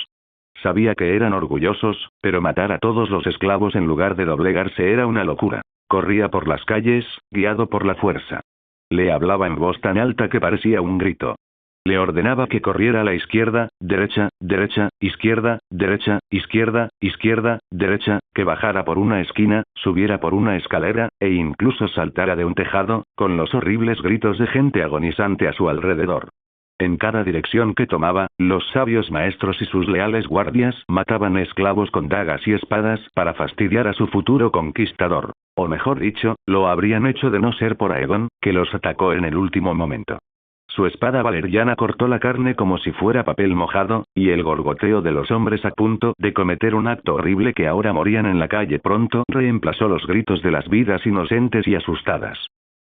Sabía que eran orgullosos, pero matar a todos los esclavos en lugar de doblegarse era una locura. Corría por las calles, guiado por la fuerza. Le hablaba en voz tan alta que parecía un grito. Le ordenaba que corriera a la izquierda, derecha, derecha, izquierda, derecha, izquierda, izquierda, derecha, que bajara por una esquina, subiera por una escalera, e incluso saltara de un tejado, con los horribles gritos de gente agonizante a su alrededor. En cada dirección que tomaba, los sabios maestros y sus leales guardias mataban esclavos con dagas y espadas para fastidiar a su futuro conquistador. O mejor dicho, lo habrían hecho de no ser por Aegon, que los atacó en el último momento. Su espada valeriana cortó la carne como si fuera papel mojado, y el gorgoteo de los hombres a punto de cometer un acto horrible que ahora morían en la calle pronto reemplazó los gritos de las vidas inocentes y asustadas.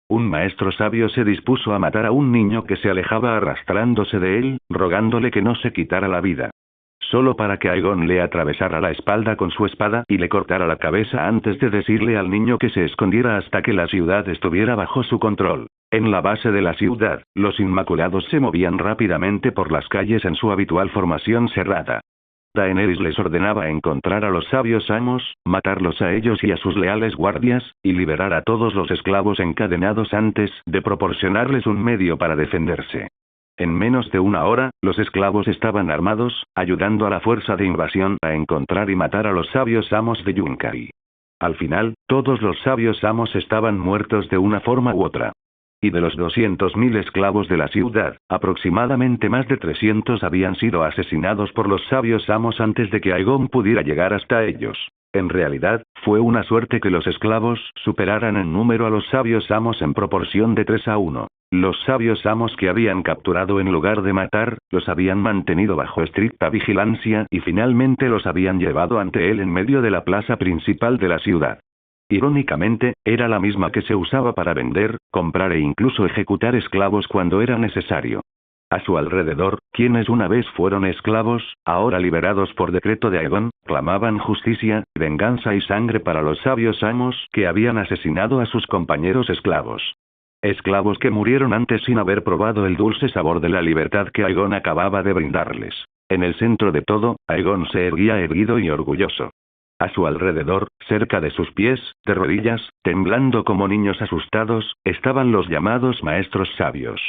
Un maestro sabio se dispuso a matar a un niño que se alejaba arrastrándose de él, rogándole que no se quitara la vida. Solo para que Aegon le atravesara la espalda con su espada y le cortara la cabeza antes de decirle al niño que se escondiera hasta que la ciudad estuviera bajo su control. En la base de la ciudad, los Inmaculados se movían rápidamente por las calles en su habitual formación cerrada. Daenerys les ordenaba encontrar a los sabios amos, matarlos a ellos y a sus leales guardias, y liberar a todos los esclavos encadenados antes de proporcionarles un medio para defenderse. En menos de una hora, los esclavos estaban armados, ayudando a la fuerza de invasión a encontrar y matar a los sabios amos de Yunkai. Al final, todos los sabios amos estaban muertos de una forma u otra. Y de los 200.000 esclavos de la ciudad, aproximadamente más de 300 habían sido asesinados por los sabios amos antes de que Aegon pudiera llegar hasta ellos. En realidad, fue una suerte que los esclavos superaran en número a los sabios amos en proporción de 3-1. Los sabios amos que habían capturado en lugar de matar, los habían mantenido bajo estricta vigilancia y finalmente los habían llevado ante él en medio de la plaza principal de la ciudad. Irónicamente, era la misma que se usaba para vender, comprar e incluso ejecutar esclavos cuando era necesario. A su alrededor, quienes una vez fueron esclavos, ahora liberados por decreto de Aegon, clamaban justicia, venganza y sangre para los sabios amos que habían asesinado a sus compañeros esclavos. Esclavos que murieron antes sin haber probado el dulce sabor de la libertad que Aegon acababa de brindarles. En el centro de todo, Aegon se erguía erguido y orgulloso. A su alrededor, cerca de sus pies, de rodillas, temblando como niños asustados, estaban los llamados maestros sabios.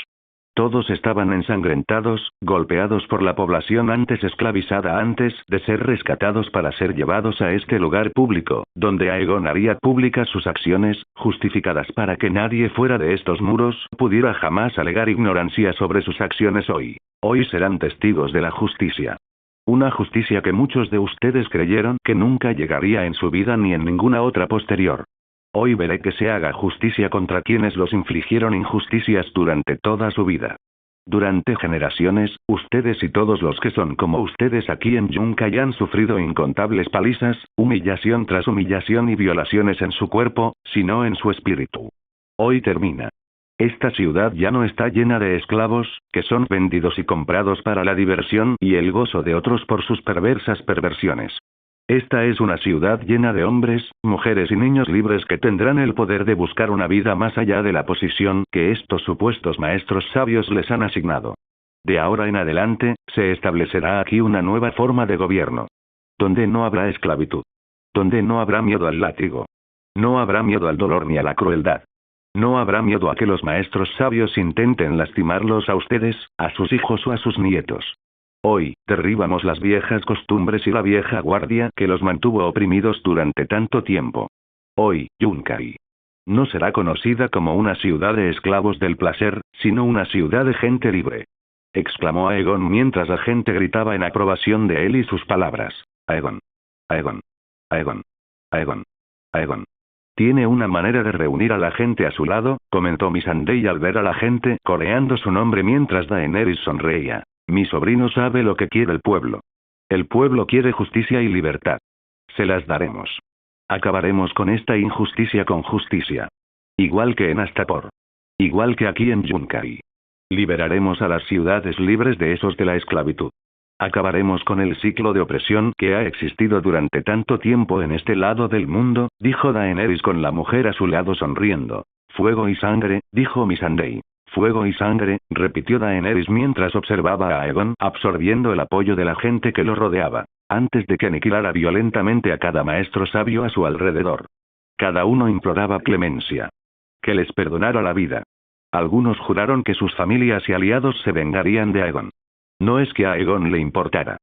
Todos estaban ensangrentados, golpeados por la población antes esclavizada antes de ser rescatados para ser llevados a este lugar público, donde Aegon haría públicas sus acciones, justificadas para que nadie fuera de estos muros pudiera jamás alegar ignorancia sobre sus acciones hoy. Hoy serán testigos de la justicia. Una justicia que muchos de ustedes creyeron que nunca llegaría en su vida ni en ninguna otra posterior. Hoy veré que se haga justicia contra quienes los infligieron injusticias durante toda su vida. Durante generaciones, ustedes y todos los que son como ustedes aquí en Yunkai han sufrido incontables palizas, humillación tras humillación y violaciones en su cuerpo, sino en su espíritu. Hoy termina. Esta ciudad ya no está llena de esclavos, que son vendidos y comprados para la diversión y el gozo de otros por sus perversas perversiones. Esta es una ciudad llena de hombres, mujeres y niños libres que tendrán el poder de buscar una vida más allá de la posición que estos supuestos maestros sabios les han asignado. De ahora en adelante, se establecerá aquí una nueva forma de gobierno. Donde no habrá esclavitud. Donde no habrá miedo al látigo. No habrá miedo al dolor ni a la crueldad. No habrá miedo a que los maestros sabios intenten lastimarlos a ustedes, a sus hijos o a sus nietos. Hoy, derribamos las viejas costumbres y la vieja guardia que los mantuvo oprimidos durante tanto tiempo. Hoy, Yunkai no será conocida como una ciudad de esclavos del placer, sino una ciudad de gente libre. Exclamó Aegon mientras la gente gritaba en aprobación de él y sus palabras. Aegon. Aegon. Aegon. Aegon. Aegon. Tiene una manera de reunir a la gente a su lado, comentó Missandei al ver a la gente coreando su nombre mientras Daenerys sonreía. Mi sobrino sabe lo que quiere el pueblo. El pueblo quiere justicia y libertad. Se las daremos. Acabaremos con esta injusticia con justicia. Igual que en Astapor. Igual que aquí en Yunkai. Liberaremos a las ciudades libres de esos de la esclavitud. Acabaremos con el ciclo de opresión que ha existido durante tanto tiempo en este lado del mundo, dijo Daenerys con la mujer a su lado sonriendo. Fuego y sangre, dijo Missandei. Fuego y sangre, repitió Daenerys mientras observaba a Aegon absorbiendo el apoyo de la gente que lo rodeaba, antes de que aniquilara violentamente a cada maestro sabio a su alrededor. Cada uno imploraba clemencia. Que les perdonara la vida. Algunos juraron que sus familias y aliados se vengarían de Aegon. No es que a Aegon le importara.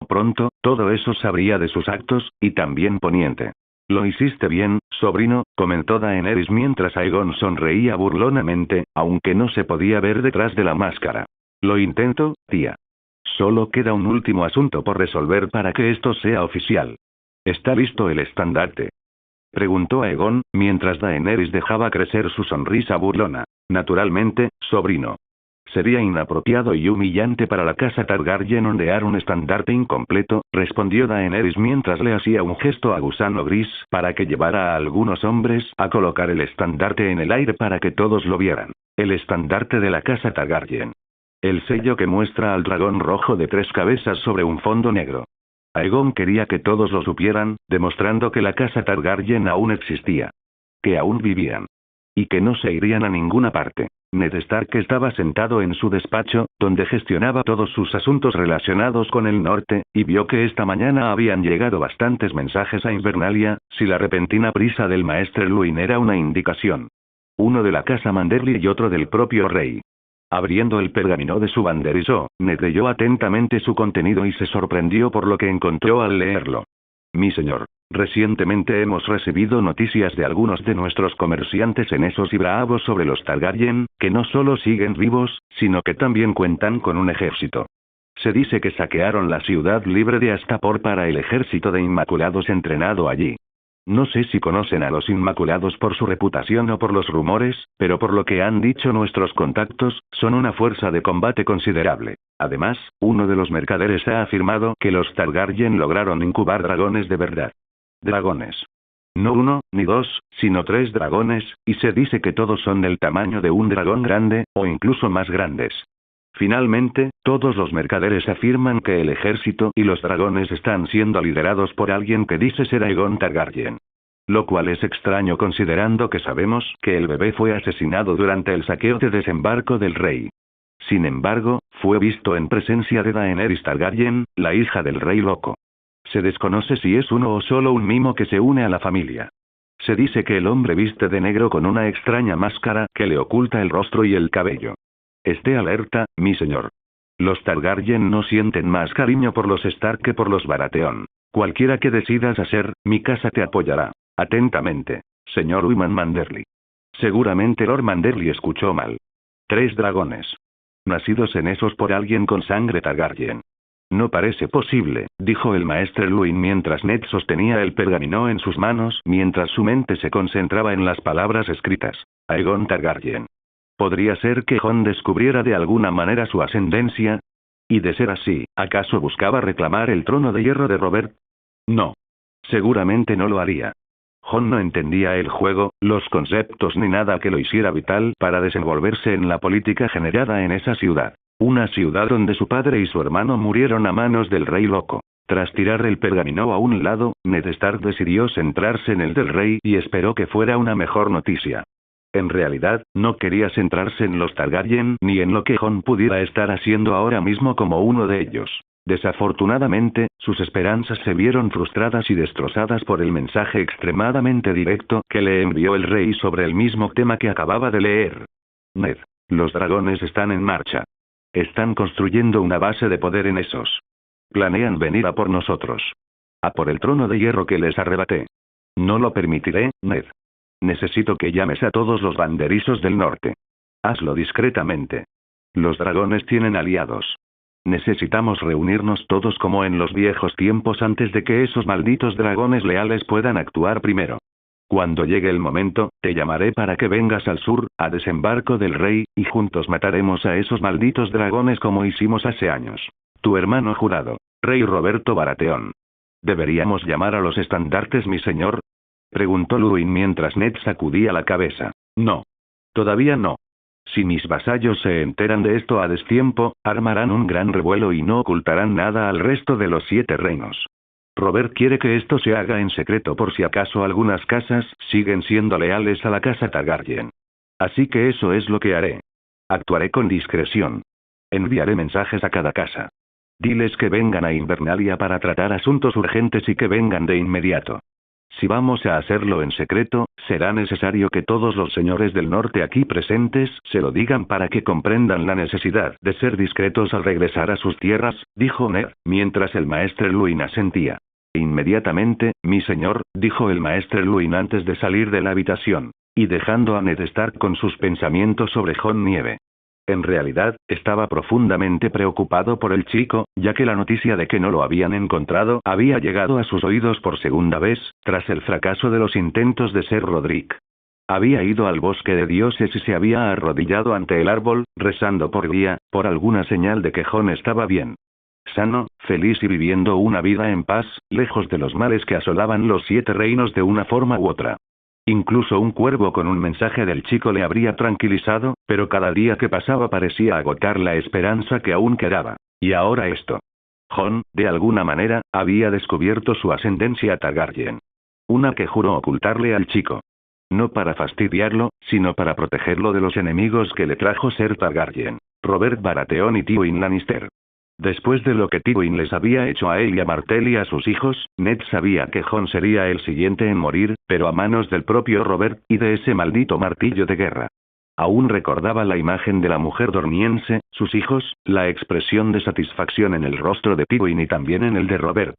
Pronto, todo eso sabría de sus actos, y también Poniente. Lo hiciste bien, sobrino, comentó Daenerys mientras Aegon sonreía burlonamente, aunque no se podía ver detrás de la máscara. Lo intento, tía. Solo queda un último asunto por resolver para que esto sea oficial. ¿Está listo el estandarte?, preguntó Aegon, mientras Daenerys dejaba crecer su sonrisa burlona. Naturalmente, sobrino. Sería inapropiado y humillante para la casa Targaryen ondear un estandarte incompleto, respondió Daenerys mientras le hacía un gesto a Gusano Gris para que llevara a algunos hombres a colocar el estandarte en el aire para que todos lo vieran. El estandarte de la casa Targaryen. El sello que muestra al dragón rojo de 3 cabezas sobre un fondo negro. Aegon quería que todos lo supieran, demostrando que la casa Targaryen aún existía. Que aún vivían. Y que no se irían a ninguna parte. Ned Stark estaba sentado en su despacho, donde gestionaba todos sus asuntos relacionados con el norte, y vio que esta mañana habían llegado bastantes mensajes a Invernalia, si la repentina prisa del maestre Luin era una indicación. Uno de la casa Manderly y otro del propio rey. Abriendo el pergamino de su banderizó, Ned leyó atentamente su contenido y se sorprendió por lo que encontró al leerlo. Mi señor, recientemente hemos recibido noticias de algunos de nuestros comerciantes en Essos y Bravos sobre los Targaryen, que no solo siguen vivos, sino que también cuentan con un ejército. Se dice que saquearon la ciudad libre de Astapor para el ejército de Inmaculados entrenado allí. No sé si conocen a los Inmaculados por su reputación o por los rumores, pero por lo que han dicho nuestros contactos, son una fuerza de combate considerable. Además, uno de los mercaderes ha afirmado que los Targaryen lograron incubar dragones de verdad. Dragones. No 1, ni 2, sino 3 dragones, y se dice que todos son del tamaño de un dragón grande, o incluso más grandes. Finalmente, todos los mercaderes afirman que el ejército y los dragones están siendo liderados por alguien que dice ser Aegon Targaryen. Lo cual es extraño considerando que sabemos que el bebé fue asesinado durante el saqueo de desembarco del rey. Sin embargo, fue visto en presencia de Daenerys Targaryen, la hija del rey loco. Se desconoce si es uno o solo un mimo que se une a la familia. Se dice que el hombre viste de negro con una extraña máscara que le oculta el rostro y el cabello. Esté alerta, mi señor. Los Targaryen no sienten más cariño por los Stark que por los Baratheon. Cualquiera que decidas hacer, mi casa te apoyará. Atentamente, señor Wyman Manderly. Seguramente Lord Manderly escuchó mal. 3 dragones. Nacidos en Esos por alguien con sangre Targaryen. No parece posible, dijo el maestre Luin mientras Ned sostenía el pergamino en sus manos mientras su mente se concentraba en las palabras escritas. Aegon Targaryen. ¿Podría ser que Jon descubriera de alguna manera su ascendencia? Y de ser así, ¿acaso buscaba reclamar el trono de hierro de Robert? No. Seguramente no lo haría. Jon no entendía el juego, los conceptos ni nada que lo hiciera vital para desenvolverse en la política generada en esa ciudad. Una ciudad donde su padre y su hermano murieron a manos del rey loco. Tras tirar el pergamino a un lado, Ned Stark decidió centrarse en el del rey y esperó que fuera una mejor noticia. En realidad, no quería centrarse en los Targaryen ni en lo que Jon pudiera estar haciendo ahora mismo como uno de ellos. Desafortunadamente, sus esperanzas se vieron frustradas y destrozadas por el mensaje extremadamente directo que le envió el rey sobre el mismo tema que acababa de leer. Ned, los dragones están en marcha. Están construyendo una base de poder en Esos. Planean venir a por nosotros. A por el trono de hierro que les arrebaté. No lo permitiré, Ned. Necesito que llames a todos los banderizos del norte. Hazlo discretamente. Los dragones tienen aliados. Necesitamos reunirnos todos como en los viejos tiempos antes de que esos malditos dragones leales puedan actuar primero. Cuando llegue el momento, te llamaré para que vengas al sur, a Desembarco del Rey, y juntos mataremos a esos malditos dragones como hicimos hace años. Tu hermano jurado, Rey Roberto Baratheon. ¿Deberíamos llamar a los estandartes, mi señor? Preguntó Luwin mientras Ned sacudía la cabeza. No. Todavía no. Si mis vasallos se enteran de esto a destiempo, armarán un gran revuelo y no ocultarán nada al resto de los 7 reinos. Robert quiere que esto se haga en secreto por si acaso algunas casas siguen siendo leales a la casa Targaryen. Así que eso es lo que haré. Actuaré con discreción. Enviaré mensajes a cada casa. Diles que vengan a Invernalia para tratar asuntos urgentes y que vengan de inmediato. Si vamos a hacerlo en secreto, será necesario que todos los señores del norte aquí presentes se lo digan para que comprendan la necesidad de ser discretos al regresar a sus tierras, dijo Ned, mientras el maestre Luwin asentía. Inmediatamente, mi señor, dijo el maestre Luwin antes de salir de la habitación, y dejando a Ned Stark con sus pensamientos sobre Jon Nieve. En realidad, estaba profundamente preocupado por el chico, ya que la noticia de que no lo habían encontrado había llegado a sus oídos por segunda vez, tras el fracaso de los intentos de Ser Roderick. Había ido al bosque de dioses y se había arrodillado ante el árbol, rezando por guía, por alguna señal de que Jon estaba bien. Sano, feliz y viviendo una vida en paz, lejos de los males que asolaban los 7 reinos de una forma u otra. Incluso un cuervo con un mensaje del chico le habría tranquilizado, pero cada día que pasaba parecía agotar la esperanza que aún quedaba. Y ahora esto. Jon, de alguna manera, había descubierto su ascendencia Targaryen. Una que juró ocultarle al chico. No para fastidiarlo, sino para protegerlo de los enemigos que le trajo ser Targaryen, Robert Baratheon y Tywin Lannister. Después de lo que Tywin les había hecho a él y a Martell y a sus hijos, Ned sabía que Jon sería el siguiente en morir, pero a manos del propio Robert, y de ese maldito martillo de guerra. Aún recordaba la imagen de la mujer dormiense, sus hijos, la expresión de satisfacción en el rostro de Tywin y también en el de Robert.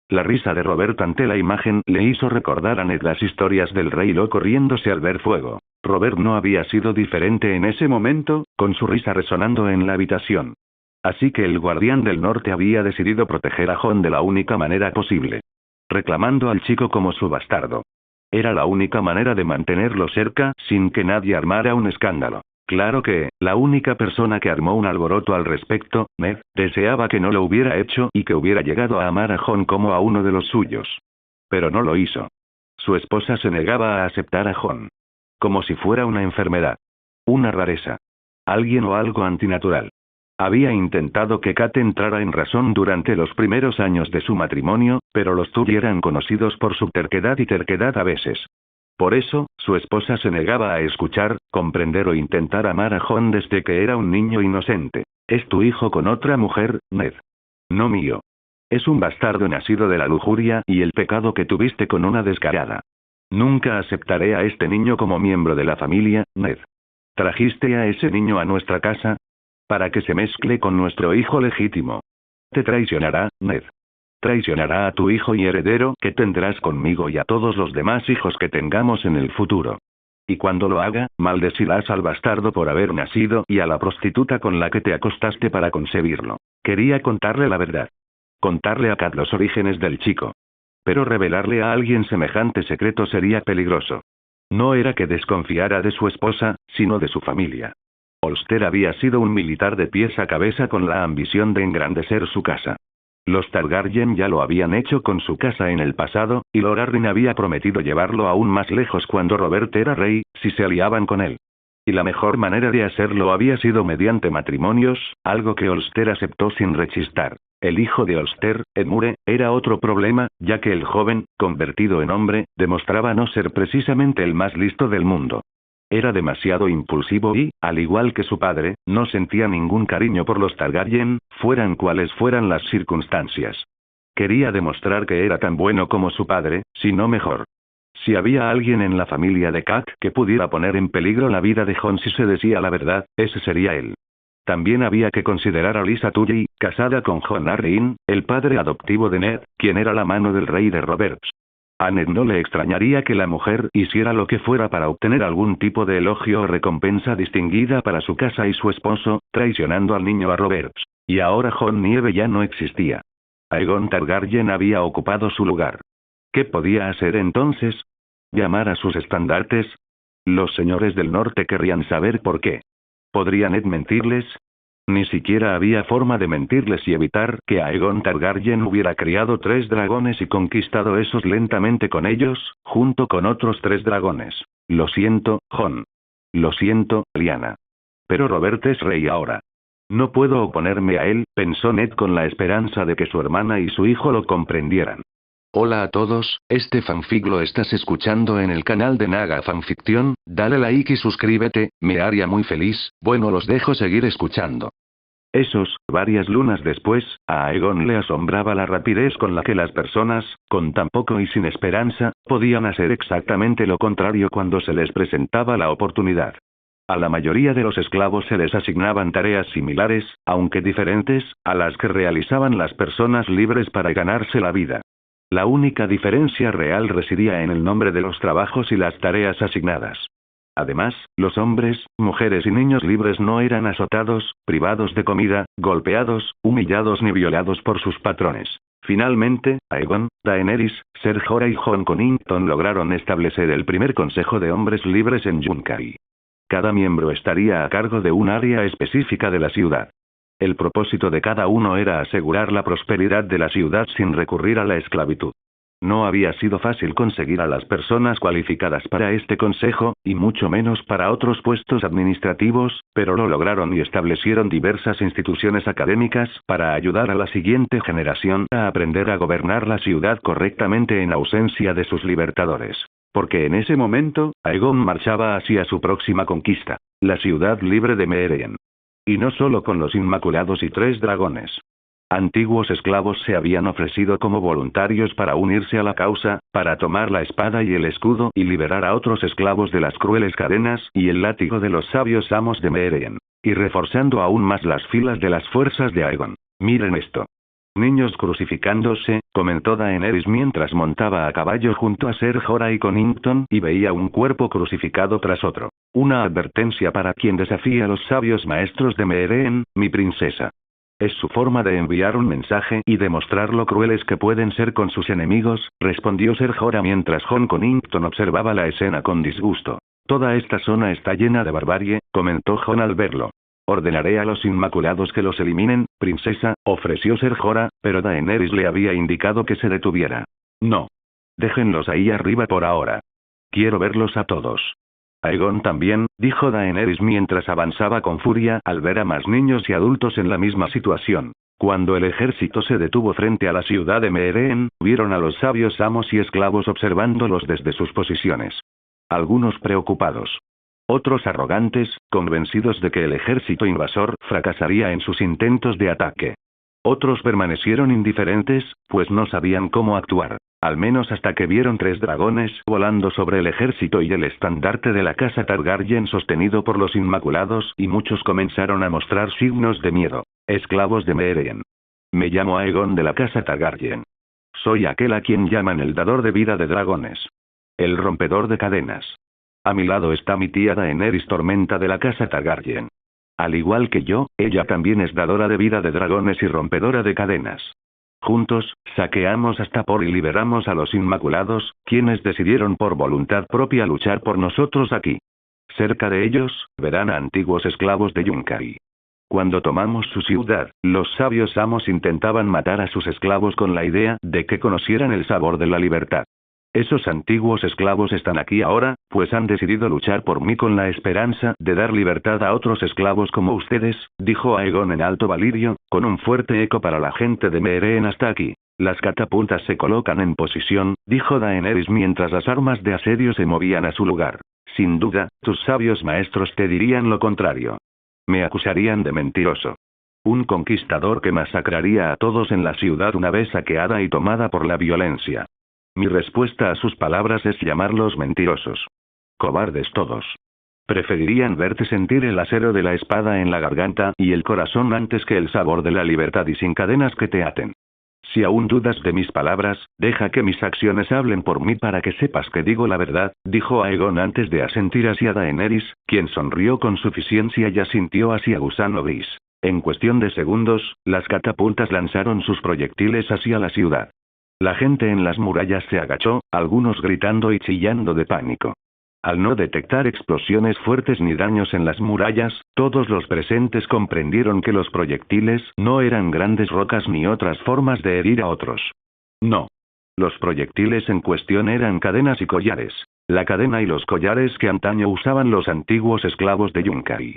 La risa de Robert ante la imagen le hizo recordar a Ned las historias del rey loco riéndose al ver fuego. Robert no había sido diferente en ese momento, con su risa resonando en la habitación. Así que el guardián del norte había decidido proteger a Jon de la única manera posible. Reclamando al chico como su bastardo. Era la única manera de mantenerlo cerca sin que nadie armara un escándalo. Claro que, la única persona que armó un alboroto al respecto, Ned, deseaba que no lo hubiera hecho y que hubiera llegado a amar a Jon como a uno de los suyos. Pero no lo hizo. Su esposa se negaba a aceptar a Jon. Como si fuera una enfermedad. Una rareza. Alguien o algo antinatural. Había intentado que Kat entrara en razón durante los primeros años de su matrimonio, pero los Tully eran conocidos por su terquedad y terquedad a veces. Por eso, su esposa se negaba a escuchar, comprender o intentar amar a Jon desde que era un niño inocente. Es tu hijo con otra mujer, Ned. No mío. Es un bastardo nacido de la lujuria y el pecado que tuviste con una descarada. Nunca aceptaré a este niño como miembro de la familia, Ned. ¿Trajiste a ese niño a nuestra casa? Para que se mezcle con nuestro hijo legítimo. Te traicionará, Ned. Traicionará a tu hijo y heredero que tendrás conmigo y a todos los demás hijos que tengamos en el futuro. Y cuando lo haga, maldecirás al bastardo por haber nacido y a la prostituta con la que te acostaste para concebirlo. Quería contarle la verdad. Contarle a Kat los orígenes del chico. Pero revelarle a alguien semejante secreto sería peligroso. No era que desconfiara de su esposa, sino de su familia. Olster había sido un militar de pies a cabeza con la ambición de engrandecer su casa. Los Targaryen ya lo habían hecho con su casa en el pasado, y Lord Arryn había prometido llevarlo aún más lejos cuando Robert era rey, si se aliaban con él. Y la mejor manera de hacerlo había sido mediante matrimonios, algo que Olster aceptó sin rechistar. El hijo de Olster, Edmure, era otro problema, ya que el joven, convertido en hombre, demostraba no ser precisamente el más listo del mundo. Era demasiado impulsivo y, al igual que su padre, no sentía ningún cariño por los Targaryen, fueran cuales fueran las circunstancias. Quería demostrar que era tan bueno como su padre, si no mejor. Si había alguien en la familia de Kat que pudiera poner en peligro la vida de Jon si se decía la verdad, ese sería él. También había que considerar a Lysa Tully, casada con Jon Arryn, el padre adoptivo de Ned, quien era la mano del rey de Roberts. A Ned no le extrañaría que la mujer hiciera lo que fuera para obtener algún tipo de elogio o recompensa distinguida para su casa y su esposo, traicionando al niño a Roberts. Y ahora Jon Nieve ya no existía. Aegon Targaryen había ocupado su lugar. ¿Qué podía hacer entonces? ¿Llamar a sus estandartes? Los señores del norte querrían saber por qué. ¿Podría Ned mentirles? Ni siquiera había forma de mentirles y evitar que Aegon Targaryen hubiera criado 3 dragones y conquistado esos lentamente con ellos, junto con otros 3 dragones. Lo siento, Jon. Lo siento, Lyanna. Pero Robert es rey ahora. No puedo oponerme a él, pensó Ned con la esperanza de que su hermana y su hijo lo comprendieran. Hola a todos, este fanfic lo estás escuchando en el canal de Naga Fanfiction, dale like y suscríbete, me haría muy feliz, bueno los dejo seguir escuchando. Varias lunas después, a Aegon le asombraba la rapidez con la que las personas, con tan poco y sin esperanza, podían hacer exactamente lo contrario cuando se les presentaba la oportunidad. A la mayoría de los esclavos se les asignaban tareas similares, aunque diferentes, a las que realizaban las personas libres para ganarse la vida. La única diferencia real residía en el nombre de los trabajos y las tareas asignadas. Además, los hombres, mujeres y niños libres no eran azotados, privados de comida, golpeados, humillados ni violados por sus patrones. Finalmente, Aegon, Daenerys, Ser Jorah y Jon Connington lograron establecer el primer consejo de hombres libres en Yunkai. Cada miembro estaría a cargo de un área específica de la ciudad. El propósito de cada uno era asegurar la prosperidad de la ciudad sin recurrir a la esclavitud. No había sido fácil conseguir a las personas cualificadas para este consejo, y mucho menos para otros puestos administrativos, pero lo lograron y establecieron diversas instituciones académicas para ayudar a la siguiente generación a aprender a gobernar la ciudad correctamente en ausencia de sus libertadores. Porque en ese momento, Aegon marchaba hacia su próxima conquista, la ciudad libre de Meereen. Y no solo con los Inmaculados y 3 dragones. Antiguos esclavos se habían ofrecido como voluntarios para unirse a la causa, para tomar la espada y el escudo y liberar a otros esclavos de las crueles cadenas y el látigo de los sabios amos de Meereen. Y reforzando aún más las filas de las fuerzas de Aegon. Miren esto. Niños crucificándose, comentó Daenerys mientras montaba a caballo junto a Ser Jorah y Connington y veía un cuerpo crucificado tras otro. Una advertencia para quien desafía a los sabios maestros de Meereen, mi princesa. Es su forma de enviar un mensaje y demostrar lo crueles que pueden ser con sus enemigos, respondió Ser Jorah mientras Jon Connington observaba la escena con disgusto. Toda esta zona está llena de barbarie, comentó Jon al verlo. Ordenaré a los Inmaculados que los eliminen, princesa, ofreció Ser Jorah, pero Daenerys le había indicado que se detuviera. No. Déjenlos ahí arriba por ahora. Quiero verlos a todos. Aegon también, dijo Daenerys mientras avanzaba con furia al ver a más niños y adultos en la misma situación. Cuando el ejército se detuvo frente a la ciudad de Meereen, vieron a los sabios amos y esclavos observándolos desde sus posiciones. Algunos preocupados. Otros arrogantes, convencidos de que el ejército invasor fracasaría en sus intentos de ataque. Otros permanecieron indiferentes, pues no sabían cómo actuar, al menos hasta que vieron 3 dragones volando sobre el ejército y el estandarte de la casa Targaryen sostenido por los Inmaculados y muchos comenzaron a mostrar signos de miedo. Esclavos de Meereen. Me llamo Aegon de la casa Targaryen. Soy aquel a quien llaman el dador de vida de dragones. El rompedor de cadenas. A mi lado está mi tía Daenerys Tormenta de la casa Targaryen. Al igual que yo, ella también es dadora de vida de dragones y rompedora de cadenas. Juntos, saqueamos hasta por y liberamos a los Inmaculados, quienes decidieron por voluntad propia luchar por nosotros aquí. Cerca de ellos, verán a antiguos esclavos de Yunkai. Cuando tomamos su ciudad, los sabios amos intentaban matar a sus esclavos con la idea de que conocieran el sabor de la libertad. Esos antiguos esclavos están aquí ahora, pues han decidido luchar por mí con la esperanza de dar libertad a otros esclavos como ustedes, dijo Aegon en alto valirio, con un fuerte eco para la gente de Meereen hasta aquí. Las catapultas se colocan en posición, dijo Daenerys mientras las armas de asedio se movían a su lugar. Sin duda, tus sabios maestros te dirían lo contrario. Me acusarían de mentiroso. Un conquistador que masacraría a todos en la ciudad una vez saqueada y tomada por la violencia. Mi respuesta a sus palabras es llamarlos mentirosos. Cobardes todos. Preferirían verte sentir el acero de la espada en la garganta y el corazón antes que el sabor de la libertad y sin cadenas que te aten. Si aún dudas de mis palabras, deja que mis acciones hablen por mí para que sepas que digo la verdad, dijo Aegon antes de asentir hacia Daenerys, quien sonrió con suficiencia y asintió hacia Gusano Gris. En cuestión de segundos, las catapultas lanzaron sus proyectiles hacia la ciudad. La gente en las murallas se agachó, algunos gritando y chillando de pánico. Al no detectar explosiones fuertes ni daños en las murallas, todos los presentes comprendieron que los proyectiles no eran grandes rocas ni otras formas de herir a otros. No. Los proyectiles en cuestión eran cadenas y collares. La cadena y los collares que antaño usaban los antiguos esclavos de Yunkai.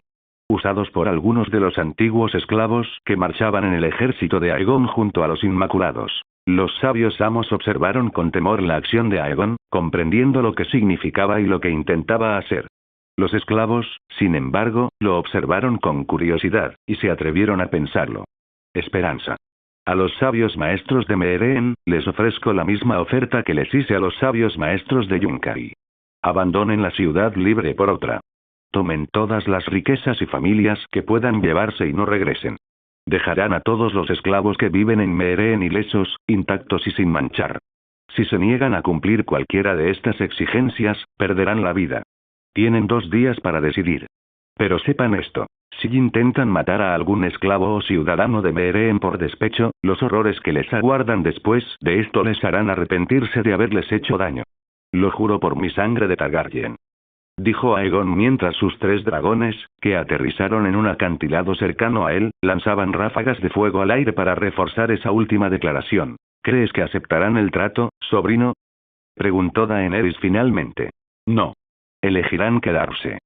Usados por algunos de los antiguos esclavos que marchaban en el ejército de Aegon junto a los Inmaculados. Los sabios amos observaron con temor la acción de Aegon, comprendiendo lo que significaba y lo que intentaba hacer. Los esclavos, sin embargo, lo observaron con curiosidad, y se atrevieron a pensarlo. Esperanza. A los sabios maestros de Meereen, les ofrezco la misma oferta que les hice a los sabios maestros de Yunkai. Abandonen la ciudad libre por otra. Tomen todas las riquezas y familias que puedan llevarse y no regresen. Dejarán a todos los esclavos que viven en Meereen ilesos, intactos y sin manchar. Si se niegan a cumplir cualquiera de estas exigencias, perderán la vida. Tienen 2 días para decidir. Pero sepan esto. Si intentan matar a algún esclavo o ciudadano de Meereen por despecho, los horrores que les aguardan después de esto les harán arrepentirse de haberles hecho daño. Lo juro por mi sangre de Targaryen. Dijo Aegon mientras sus 3 dragones, que aterrizaron en un acantilado cercano a él, lanzaban ráfagas de fuego al aire para reforzar esa última declaración. ¿Crees que aceptarán el trato, sobrino? Preguntó Daenerys finalmente. No. Elegirán quedarse.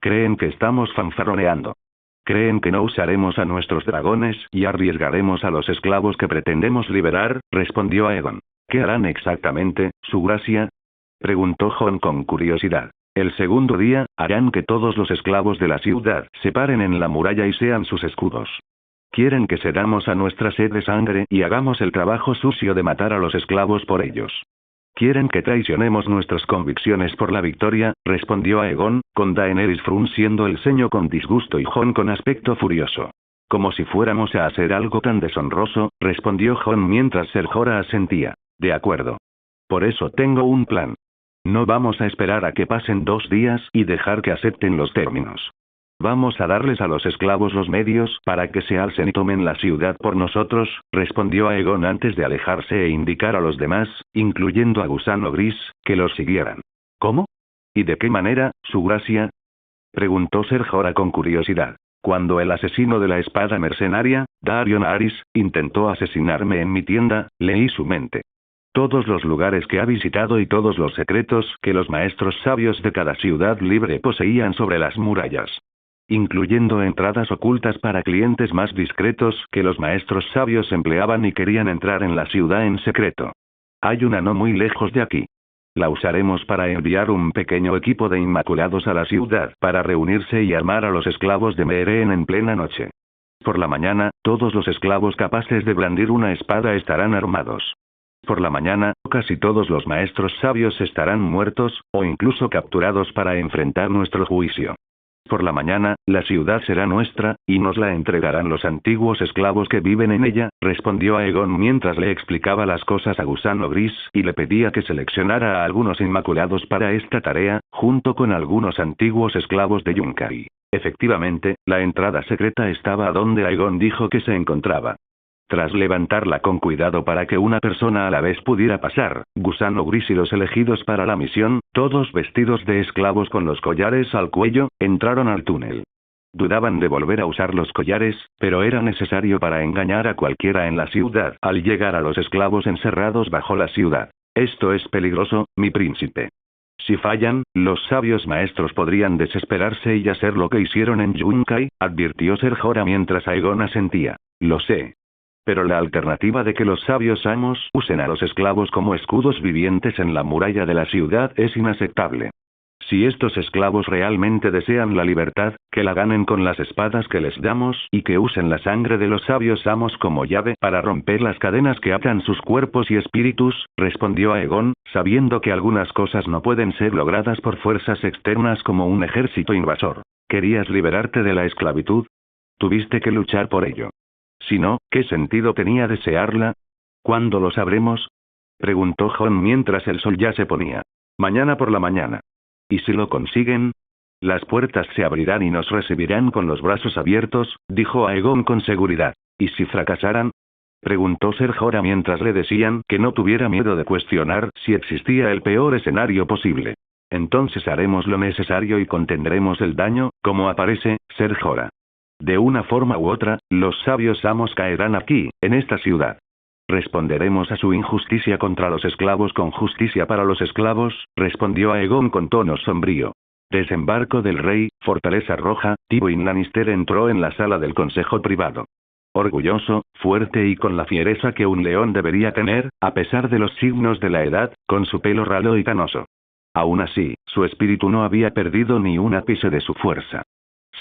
Creen que estamos fanfarroneando. Creen que no usaremos a nuestros dragones y arriesgaremos a los esclavos que pretendemos liberar, respondió Aegon. ¿Qué harán exactamente, su gracia? Preguntó Jon con curiosidad. El segundo día, harán que todos los esclavos de la ciudad se paren en la muralla y sean sus escudos. Quieren que cedamos a nuestra sed de sangre y hagamos el trabajo sucio de matar a los esclavos por ellos. Quieren que traicionemos nuestras convicciones por la victoria, respondió Aegon, con Daenerys frunciendo el ceño con disgusto y Jon con aspecto furioso. Como si fuéramos a hacer algo tan deshonroso, respondió Jon mientras Ser Jorah asentía. De acuerdo. Por eso tengo un plan. No vamos a esperar a que pasen 2 días y dejar que acepten los términos. Vamos a darles a los esclavos los medios para que se alcen y tomen la ciudad por nosotros, respondió Aegon antes de alejarse e indicar a los demás, incluyendo a Gusano Gris, que los siguieran. ¿Cómo? ¿Y de qué manera, su gracia? Preguntó Ser Jorah con curiosidad. Cuando el asesino de la espada mercenaria, Daario Naharis, intentó asesinarme en mi tienda, leí su mente. Todos los lugares que ha visitado y todos los secretos que los maestros sabios de cada ciudad libre poseían sobre las murallas. Incluyendo entradas ocultas para clientes más discretos que los maestros sabios empleaban y querían entrar en la ciudad en secreto. Hay una no muy lejos de aquí. La usaremos para enviar un pequeño equipo de inmaculados a la ciudad para reunirse y armar a los esclavos de Meereen en plena noche. Por la mañana, todos los esclavos capaces de blandir una espada estarán armados. Por la mañana, casi todos los maestros sabios estarán muertos, o incluso capturados para enfrentar nuestro juicio. Por la mañana, la ciudad será nuestra, y nos la entregarán los antiguos esclavos que viven en ella, respondió Aegon mientras le explicaba las cosas a Gusano Gris y le pedía que seleccionara a algunos inmaculados para esta tarea, junto con algunos antiguos esclavos de Yunkai. Efectivamente, la entrada secreta estaba donde Aegon dijo que se encontraba. Tras levantarla con cuidado para que una persona a la vez pudiera pasar, Gusano Gris y los elegidos para la misión, todos vestidos de esclavos con los collares al cuello, entraron al túnel. Dudaban de volver a usar los collares, pero era necesario para engañar a cualquiera en la ciudad al llegar a los esclavos encerrados bajo la ciudad. Esto es peligroso, mi príncipe. Si fallan, los sabios maestros podrían desesperarse y hacer lo que hicieron en Yunkai, advirtió Ser Jorah mientras Aegon asentía. Lo sé. Pero la alternativa de que los sabios amos usen a los esclavos como escudos vivientes en la muralla de la ciudad es inaceptable. Si estos esclavos realmente desean la libertad, que la ganen con las espadas que les damos y que usen la sangre de los sabios amos como llave para romper las cadenas que atan sus cuerpos y espíritus, respondió Aegon, sabiendo que algunas cosas no pueden ser logradas por fuerzas externas como un ejército invasor. ¿Querías liberarte de la esclavitud? Tuviste que luchar por ello. Si no, ¿qué sentido tenía desearla? ¿Cuándo lo sabremos? Preguntó Jon mientras el sol ya se ponía. Mañana por la mañana. ¿Y si lo consiguen? Las puertas se abrirán y nos recibirán con los brazos abiertos, dijo Aegon con seguridad. ¿Y si fracasaran? Preguntó Ser Jorah mientras le decían que no tuviera miedo de cuestionar si existía el peor escenario posible. Entonces haremos lo necesario y contendremos el daño, como aparece, Ser Jorah. De una forma u otra, los sabios amos caerán aquí, en esta ciudad. Responderemos a su injusticia contra los esclavos con justicia para los esclavos, respondió Aegon con tono sombrío. Desembarco del rey, Fortaleza Roja, Tywin Lannister entró en la sala del consejo privado. Orgulloso, fuerte y con la fiereza que un león debería tener, a pesar de los signos de la edad, con su pelo ralo y canoso. Aún así, su espíritu no había perdido ni un ápice de su fuerza.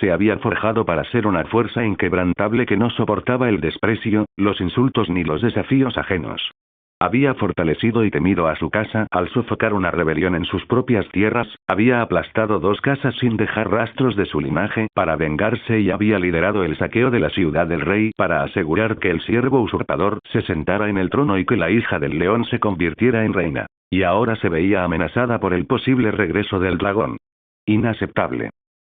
Se había forjado para ser una fuerza inquebrantable que no soportaba el desprecio, los insultos ni los desafíos ajenos. Había fortalecido y temido a su casa al sofocar una rebelión en sus propias tierras, había aplastado 2 casas sin dejar rastros de su linaje para vengarse y había liderado el saqueo de la ciudad del rey para asegurar que el siervo usurpador se sentara en el trono y que la hija del león se convirtiera en reina. Y ahora se veía amenazada por el posible regreso del dragón. Inaceptable.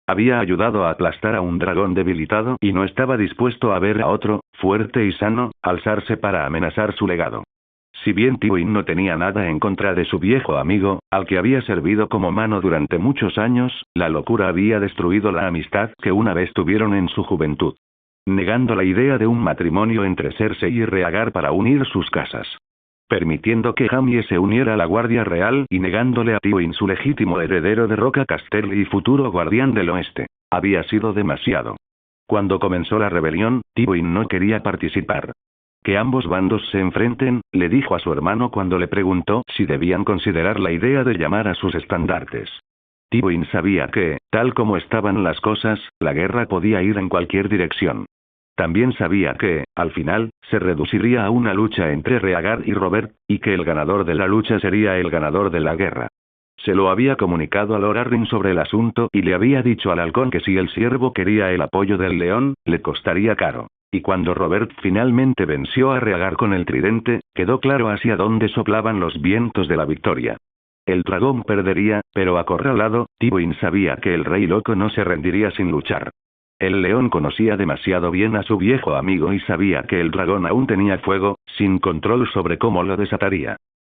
Había ayudado a aplastar a un dragón debilitado y no estaba dispuesto a ver a otro, fuerte y sano, alzarse para amenazar su legado. Si bien Tywin no tenía nada en contra de su viejo amigo, al que había servido como mano durante muchos años, la locura había destruido la amistad que una vez tuvieron en su juventud. Negando la idea de un matrimonio entre Cersei y Rhaegar para unir sus casas. Permitiendo que Jaime se uniera a la Guardia Real y negándole a Tywin su legítimo heredero de Roca Casterly y futuro guardián del oeste. Había sido demasiado. Cuando comenzó la rebelión, Tywin no quería participar. Que ambos bandos se enfrenten, le dijo a su hermano cuando le preguntó si debían considerar la idea de llamar a sus estandartes. Tywin sabía que, tal como estaban las cosas, la guerra podía ir en cualquier dirección. También sabía que, al final, se reduciría a una lucha entre Rhaegar y Robert, y que el ganador de la lucha sería el ganador de la guerra. Se lo había comunicado a Lord Arryn sobre el asunto y le había dicho al halcón que si el siervo quería el apoyo del león, le costaría caro. Y cuando Robert finalmente venció a Rhaegar con el tridente, quedó claro hacia dónde soplaban los vientos de la victoria. El dragón perdería, pero acorralado, Tywin sabía que el rey loco no se rendiría sin luchar. El león conocía demasiado bien a su viejo amigo y sabía que el dragón aún tenía fuego, sin control sobre cómo lo desataría.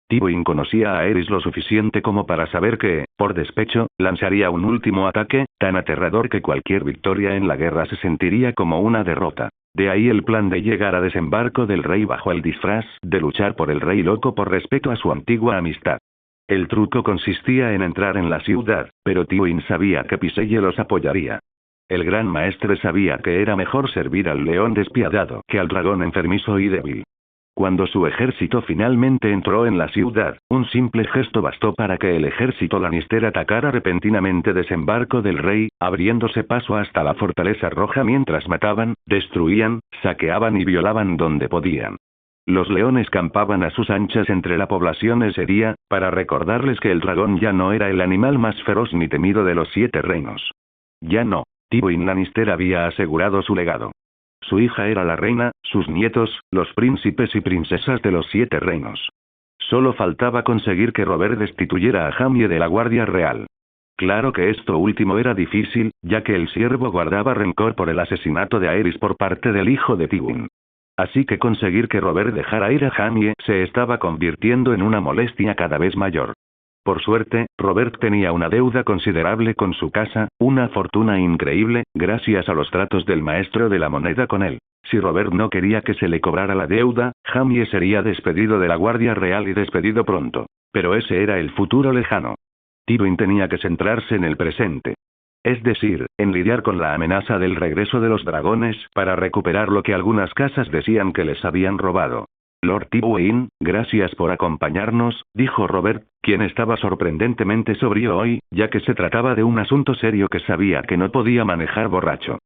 Tywin conocía a Aerys lo suficiente como para saber que, por despecho, lanzaría un último ataque, tan aterrador que cualquier victoria en la guerra se sentiría como una derrota. De ahí el plan de llegar a desembarco del rey bajo el disfraz de luchar por el rey loco por respeto a su antigua amistad. El truco consistía en entrar en la ciudad, pero Tywin sabía que Pycelle los apoyaría. El gran maestre sabía que era mejor servir al león despiadado que al dragón enfermizo y débil. Cuando su ejército finalmente entró en la ciudad, un simple gesto bastó para que el ejército Lannister atacara repentinamente desembarco del rey, abriéndose paso hasta la Fortaleza Roja mientras mataban, destruían, saqueaban y violaban donde podían. Los leones campaban a sus anchas entre la población ese día, para recordarles que el dragón ya no era el animal más feroz ni temido de los 7 reinos. Ya no. Tywin Lannister había asegurado su legado. Su hija era la reina, sus nietos, los príncipes y princesas de los 7 reinos. Solo faltaba conseguir que Robert destituyera a Jaime de la Guardia Real. Claro que esto último era difícil, ya que el siervo guardaba rencor por el asesinato de Aerys por parte del hijo de Tywin. Así que conseguir que Robert dejara ir a Jaime se estaba convirtiendo en una molestia cada vez mayor. Por suerte, Robert tenía una deuda considerable con su casa, una fortuna increíble, gracias a los tratos del maestro de la moneda con él. Si Robert no quería que se le cobrara la deuda, Jaime sería despedido de la Guardia Real y despedido pronto. Pero ese era el futuro lejano. Tywin tenía que centrarse en el presente. Es decir, en lidiar con la amenaza del regreso de los dragones para recuperar lo que algunas casas decían que les habían robado. Lord Tywin, gracias por acompañarnos, dijo Robert, quien estaba sorprendentemente sobrio hoy, ya que se trataba de un asunto serio que sabía que no podía manejar borracho.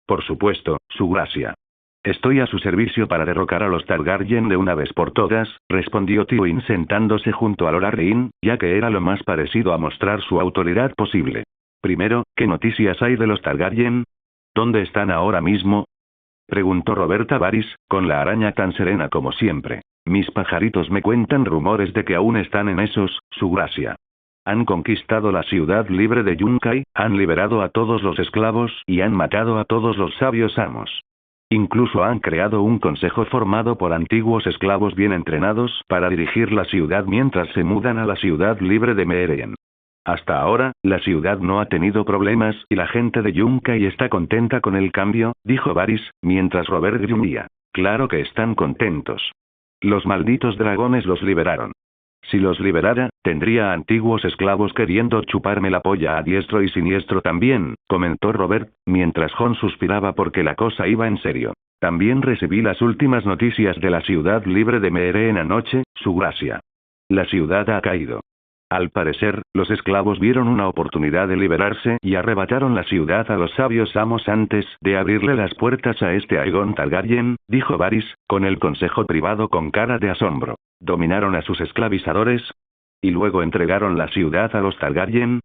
Por supuesto, su gracia. Estoy a su servicio para derrocar a los Targaryen de una vez por todas, respondió Tywin sentándose junto a Lord Arryn, ya que era lo más parecido a mostrar su autoridad posible. Primero, ¿qué noticias hay de los Targaryen? ¿Dónde están ahora mismo? Preguntó Roberta Varys, con la araña tan serena como siempre. Mis pajaritos me cuentan rumores de que aún están en esos, su gracia. Han conquistado la ciudad libre de Yunkai, han liberado a todos los esclavos y han matado a todos los sabios amos. Incluso han creado un consejo formado por antiguos esclavos bien entrenados para dirigir la ciudad mientras se mudan a la ciudad libre de Meeren. Hasta ahora, la ciudad no ha tenido problemas y la gente de Yunkai está contenta con el cambio, dijo Varys, mientras Robert gruñía. Claro que están contentos. Los malditos dragones los liberaron. Si los liberara, tendría antiguos esclavos queriendo chuparme la polla a diestro y siniestro también, comentó Robert, mientras Jon suspiraba porque la cosa iba en serio. También recibí las últimas noticias de la ciudad libre de Meeren anoche, su gracia. La ciudad ha caído. Al parecer, los esclavos vieron una oportunidad de liberarse y arrebataron la ciudad a los sabios amos antes de abrirle las puertas a este Aegon Targaryen, dijo Varys, con el consejo privado con cara de asombro. ¿Dominaron a sus esclavizadores? ¿Y luego entregaron la ciudad a los Targaryen?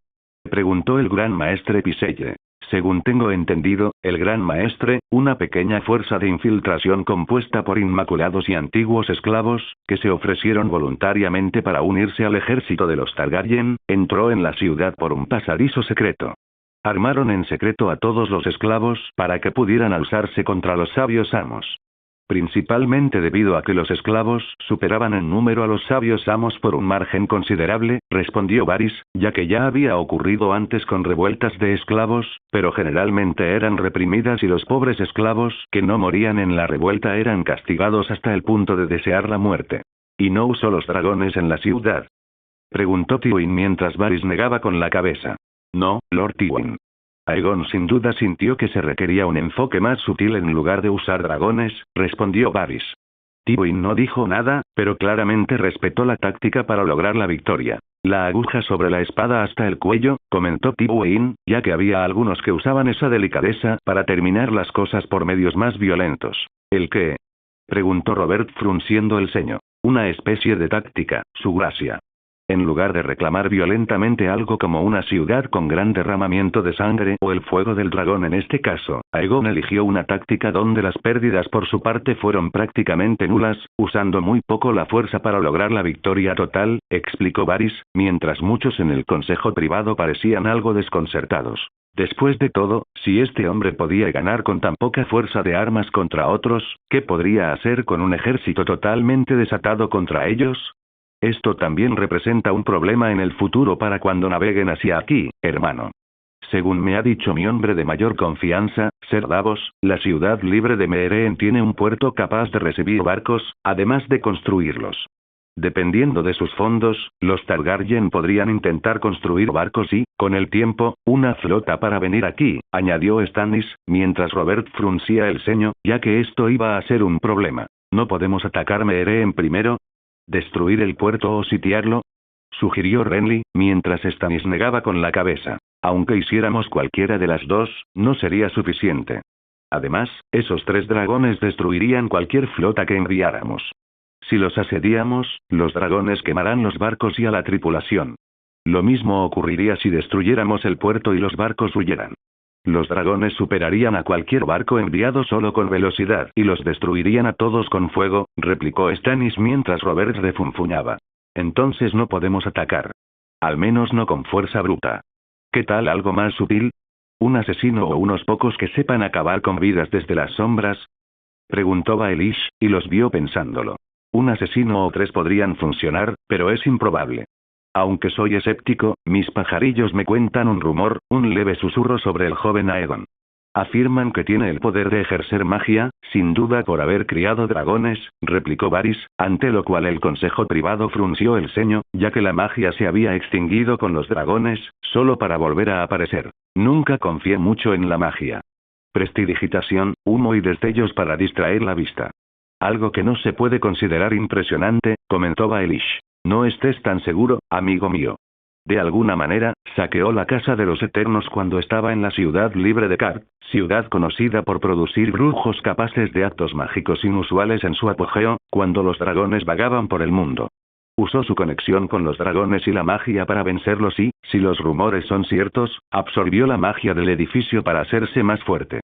Preguntó el gran maestre Pycelle. Según tengo entendido, el Gran Maestre, una pequeña fuerza de infiltración compuesta por inmaculados y antiguos esclavos, que se ofrecieron voluntariamente para unirse al ejército de los Targaryen, entró en la ciudad por un pasadizo secreto. Armaron en secreto a todos los esclavos para que pudieran alzarse contra los sabios amos. Principalmente debido a que los esclavos superaban en número a los sabios amos por un margen considerable, respondió Varys, ya que ya había ocurrido antes con revueltas de esclavos, pero generalmente eran reprimidas y los pobres esclavos que no morían en la revuelta eran castigados hasta el punto de desear la muerte. ¿Y no usó los dragones en la ciudad? Preguntó Tywin mientras Varys negaba con la cabeza. No, Lord Tywin. Aegon sin duda sintió que se requería un enfoque más sutil en lugar de usar dragones, respondió Varys. Tywin no dijo nada, pero claramente respetó la táctica para lograr la victoria. La aguja sobre la espada hasta el cuello, comentó Tywin, ya que había algunos que usaban esa delicadeza para terminar las cosas por medios más violentos. ¿El qué? Preguntó Robert frunciendo el ceño. Una especie de táctica, su gracia. En lugar de reclamar violentamente algo como una ciudad con gran derramamiento de sangre o el fuego del dragón en este caso, Aegon eligió una táctica donde las pérdidas por su parte fueron prácticamente nulas, usando muy poco la fuerza para lograr la victoria total, explicó Varys, mientras muchos en el consejo privado parecían algo desconcertados. Después de todo, si este hombre podía ganar con tan poca fuerza de armas contra otros, ¿qué podría hacer con un ejército totalmente desatado contra ellos? Esto también representa un problema en el futuro para cuando naveguen hacia aquí, hermano. Según me ha dicho mi hombre de mayor confianza, Ser Davos, la ciudad libre de Meeren tiene un puerto capaz de recibir barcos, además de construirlos. Dependiendo de sus fondos, los Targaryen podrían intentar construir barcos y, con el tiempo, una flota para venir aquí, añadió Stannis, mientras Robert fruncía el ceño, ya que esto iba a ser un problema. ¿No podemos atacar Meeren primero? ¿Destruir el puerto o sitiarlo? Sugirió Renly, mientras Stannis negaba con la cabeza. Aunque hiciéramos cualquiera de las dos, no sería suficiente. Además, esos 3 dragones destruirían cualquier flota que enviáramos. Si los asediamos, los dragones quemarán los barcos y a la tripulación. Lo mismo ocurriría si destruyéramos el puerto y los barcos huyeran. Los dragones superarían a cualquier barco enviado solo con velocidad y los destruirían a todos con fuego, replicó Stannis mientras Robert refunfuñaba. Entonces no podemos atacar. Al menos no con fuerza bruta. ¿Qué tal algo más sutil? ¿Un asesino o unos pocos que sepan acabar con vidas desde las sombras? Preguntó Baelish, y los vio pensándolo. Un asesino o 3 podrían funcionar, pero es improbable. Aunque soy escéptico, mis pajarillos me cuentan un rumor, un leve susurro sobre el joven Aegon. Afirman que tiene el poder de ejercer magia, sin duda por haber criado dragones, replicó Varys, ante lo cual el consejo privado frunció el ceño, ya que la magia se había extinguido con los dragones, solo para volver a aparecer. Nunca confié mucho en la magia. Prestidigitación, humo y destellos para distraer la vista. Algo que no se puede considerar impresionante, comentó Baelish. No estés tan seguro, amigo mío. De alguna manera, saqueó la Casa de los Eternos cuando estaba en la ciudad libre de Cart, ciudad conocida por producir brujos capaces de actos mágicos inusuales en su apogeo, cuando los dragones vagaban por el mundo. Usó su conexión con los dragones y la magia para vencerlos y, si los rumores son ciertos, absorbió la magia del edificio para hacerse más fuerte.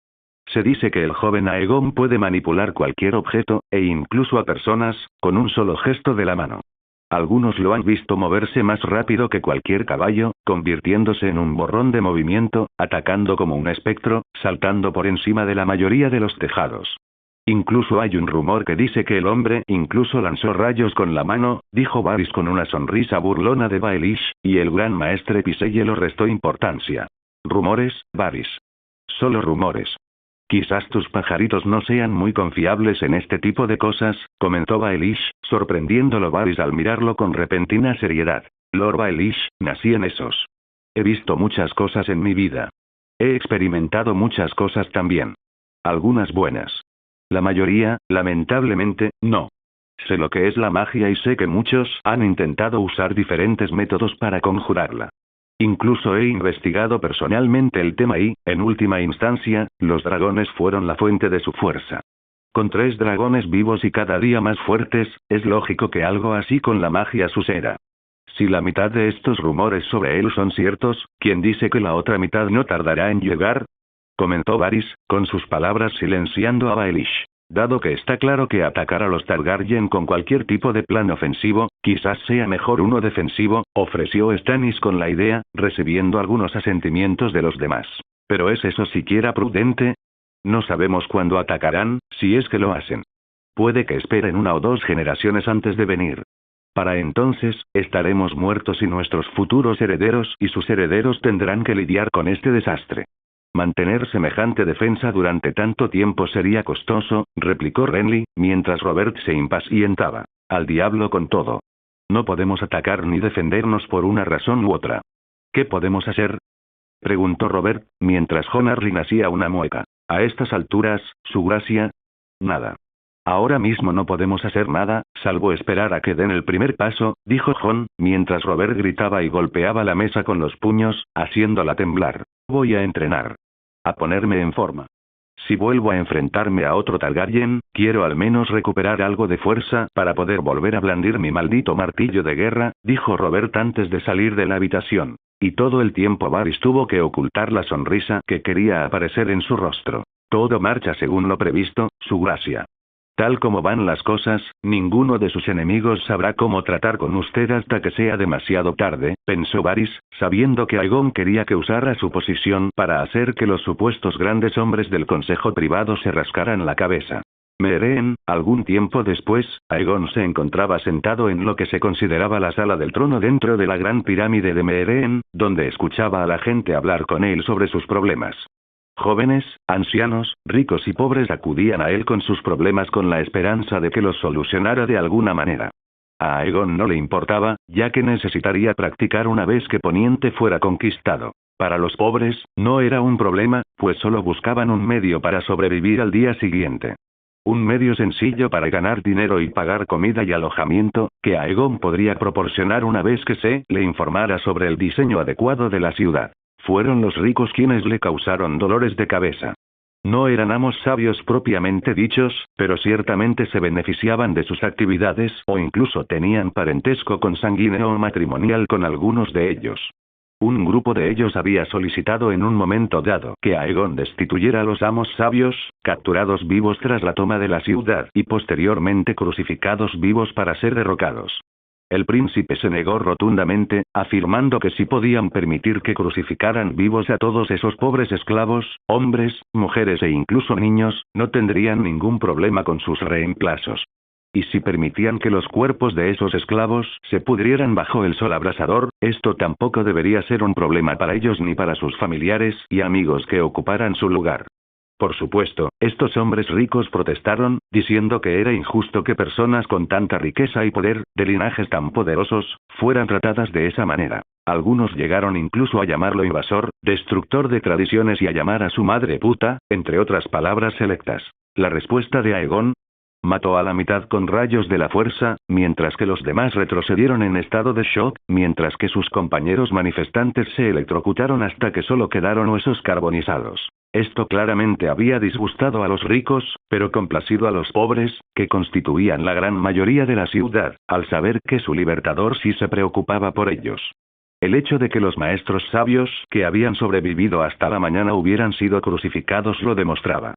Se dice que el joven Aegon puede manipular cualquier objeto, e incluso a personas, con un solo gesto de la mano. Algunos lo han visto moverse más rápido que cualquier caballo, convirtiéndose en un borrón de movimiento, atacando como un espectro, saltando por encima de la mayoría de los tejados. Incluso hay un rumor que dice que el hombre incluso lanzó rayos con la mano, dijo Varys con una sonrisa burlona de Baelish, y el gran maestre Piselle restó importancia. Rumores, Varys. Solo rumores. Quizás tus pajaritos no sean muy confiables en este tipo de cosas, comentó Baelish, sorprendiéndolo Varys al mirarlo con repentina seriedad. Lord Baelish, nací en esos. He visto muchas cosas en mi vida. He experimentado muchas cosas también. Algunas buenas. La mayoría, lamentablemente, no. Sé lo que es la magia y sé que muchos han intentado usar diferentes métodos para conjurarla. Incluso he investigado personalmente el tema y, en última instancia, los dragones fueron la fuente de su fuerza. Con 3 dragones vivos y cada día más fuertes, es lógico que algo así con la magia suceda. Si la mitad de estos rumores sobre él son ciertos, ¿quién dice que la otra mitad no tardará en llegar? Comentó Varys, con sus palabras silenciando a Baelish. Dado que está claro que atacar a los Targaryen con cualquier tipo de plan ofensivo, quizás sea mejor uno defensivo, ofreció Stannis con la idea, recibiendo algunos asentimientos de los demás. ¿Pero es eso siquiera prudente? No sabemos cuándo atacarán, si es que lo hacen. Puede que esperen 1 o 2 generaciones antes de venir. Para entonces, estaremos muertos y nuestros futuros herederos y sus herederos tendrán que lidiar con este desastre. Mantener semejante defensa durante tanto tiempo sería costoso, replicó Renly, mientras Robert se impacientaba. Al diablo con todo. No podemos atacar ni defendernos por una razón u otra. ¿Qué podemos hacer? Preguntó Robert, mientras Jon Arryn hacía una mueca. A estas alturas, su gracia. Nada. Ahora mismo no podemos hacer nada, salvo esperar a que den el primer paso, dijo Jon, mientras Robert gritaba y golpeaba la mesa con los puños, haciéndola temblar. Voy a entrenar. A ponerme en forma. Si vuelvo a enfrentarme a otro Targaryen, quiero al menos recuperar algo de fuerza para poder volver a blandir mi maldito martillo de guerra, dijo Robert antes de salir de la habitación. Y todo el tiempo Varys tuvo que ocultar la sonrisa que quería aparecer en su rostro. Todo marcha según lo previsto, su gracia. Tal como van las cosas, ninguno de sus enemigos sabrá cómo tratar con usted hasta que sea demasiado tarde, pensó Varys, sabiendo que Aegon quería que usara su posición para hacer que los supuestos grandes hombres del Consejo Privado se rascaran la cabeza. Meereen, algún tiempo después, Aegon se encontraba sentado en lo que se consideraba la sala del trono dentro de la gran pirámide de Meereen, donde escuchaba a la gente hablar con él sobre sus problemas. Jóvenes, ancianos, ricos y pobres acudían a él con sus problemas con la esperanza de que los solucionara de alguna manera. A Aegon no le importaba, ya que necesitaría practicar una vez que Poniente fuera conquistado. Para los pobres, no era un problema, pues solo buscaban un medio para sobrevivir al día siguiente. Un medio sencillo para ganar dinero y pagar comida y alojamiento, que Aegon podría proporcionar una vez que se le informara sobre el diseño adecuado de la ciudad. Fueron los ricos quienes le causaron dolores de cabeza. No eran amos sabios propiamente dichos, pero ciertamente se beneficiaban de sus actividades o incluso tenían parentesco consanguíneo o matrimonial con algunos de ellos. Un grupo de ellos había solicitado en un momento dado que Aegon destituyera a los amos sabios, capturados vivos tras la toma de la ciudad y posteriormente crucificados vivos para ser derrocados. El príncipe se negó rotundamente, afirmando que si podían permitir que crucificaran vivos a todos esos pobres esclavos, hombres, mujeres e incluso niños, no tendrían ningún problema con sus reemplazos. Y si permitían que los cuerpos de esos esclavos se pudrieran bajo el sol abrasador, esto tampoco debería ser un problema para ellos ni para sus familiares y amigos que ocuparan su lugar. Por supuesto, estos hombres ricos protestaron, diciendo que era injusto que personas con tanta riqueza y poder, de linajes tan poderosos, fueran tratadas de esa manera. Algunos llegaron incluso a llamarlo invasor, destructor de tradiciones y a llamar a su madre puta, entre otras palabras selectas. La respuesta de Aegon: mató a la mitad con rayos de la fuerza, mientras que los demás retrocedieron en estado de shock, mientras que sus compañeros manifestantes se electrocutaron hasta que solo quedaron huesos carbonizados. Esto claramente había disgustado a los ricos, pero complacido a los pobres, que constituían la gran mayoría de la ciudad, al saber que su libertador sí se preocupaba por ellos. El hecho de que los maestros sabios que habían sobrevivido hasta la mañana hubieran sido crucificados lo demostraba.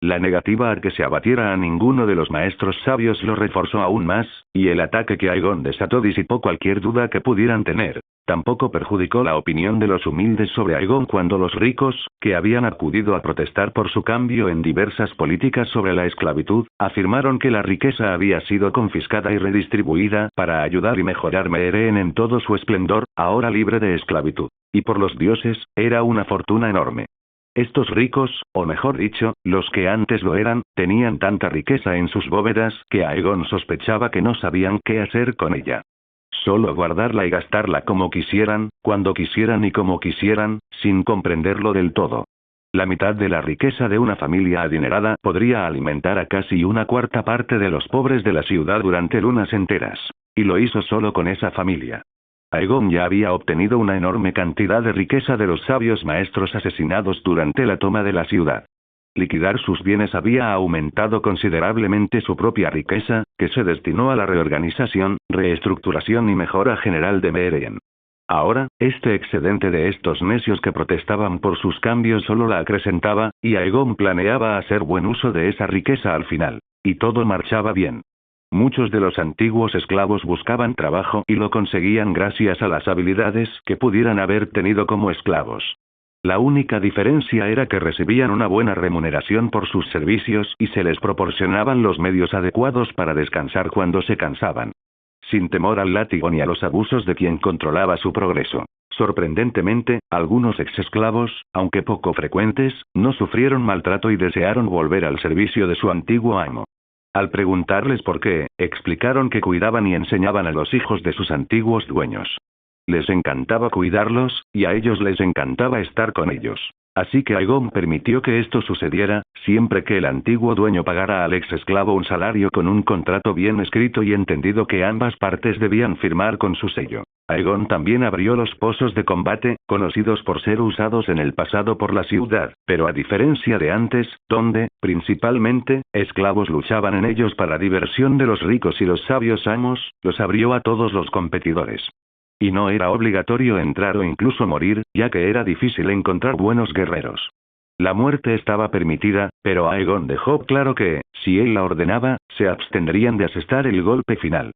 La negativa a que se abatiera a ninguno de los maestros sabios lo reforzó aún más, y el ataque que Aegon desató disipó cualquier duda que pudieran tener. Tampoco perjudicó la opinión de los humildes sobre Aegon cuando los ricos, que habían acudido a protestar por su cambio en diversas políticas sobre la esclavitud, afirmaron que la riqueza había sido confiscada y redistribuida para ayudar y mejorar Meereen en todo su esplendor, ahora libre de esclavitud. Y por los dioses, era una fortuna enorme. Estos ricos, o mejor dicho, los que antes lo eran, tenían tanta riqueza en sus bóvedas que Aegon sospechaba que no sabían qué hacer con ella. Solo guardarla y gastarla como quisieran, cuando quisieran y como quisieran, sin comprenderlo del todo. La mitad de la riqueza de una familia adinerada podría alimentar a casi una cuarta parte de los pobres de la ciudad durante lunas enteras. Y lo hizo solo con esa familia. Aegon ya había obtenido una enorme cantidad de riqueza de los sabios maestros asesinados durante la toma de la ciudad. Liquidar sus bienes había aumentado considerablemente su propia riqueza, que se destinó a la reorganización, reestructuración y mejora general de Meereen. Ahora, este excedente de estos necios que protestaban por sus cambios solo la acrecentaba, y Aegon planeaba hacer buen uso de esa riqueza al final. Y todo marchaba bien. Muchos de los antiguos esclavos buscaban trabajo y lo conseguían gracias a las habilidades que pudieran haber tenido como esclavos. La única diferencia era que recibían una buena remuneración por sus servicios y se les proporcionaban los medios adecuados para descansar cuando se cansaban. Sin temor al látigo ni a los abusos de quien controlaba su progreso. Sorprendentemente, algunos exesclavos, aunque poco frecuentes, no sufrieron maltrato y desearon volver al servicio de su antiguo amo. Al preguntarles por qué, explicaron que cuidaban y enseñaban a los hijos de sus antiguos dueños. Les encantaba cuidarlos, y a ellos les encantaba estar con ellos. Así que Aegon permitió que esto sucediera, siempre que el antiguo dueño pagara al ex esclavo un salario con un contrato bien escrito y entendido que ambas partes debían firmar con su sello. Aegon también abrió los pozos de combate, conocidos por ser usados en el pasado por la ciudad, pero a diferencia de antes, donde, principalmente, esclavos luchaban en ellos para diversión de los ricos y los sabios amos, los abrió a todos los competidores. Y no era obligatorio entrar o incluso morir, ya que era difícil encontrar buenos guerreros. La muerte estaba permitida, pero Aegon dejó claro que, si él la ordenaba, se abstendrían de asestar el golpe final.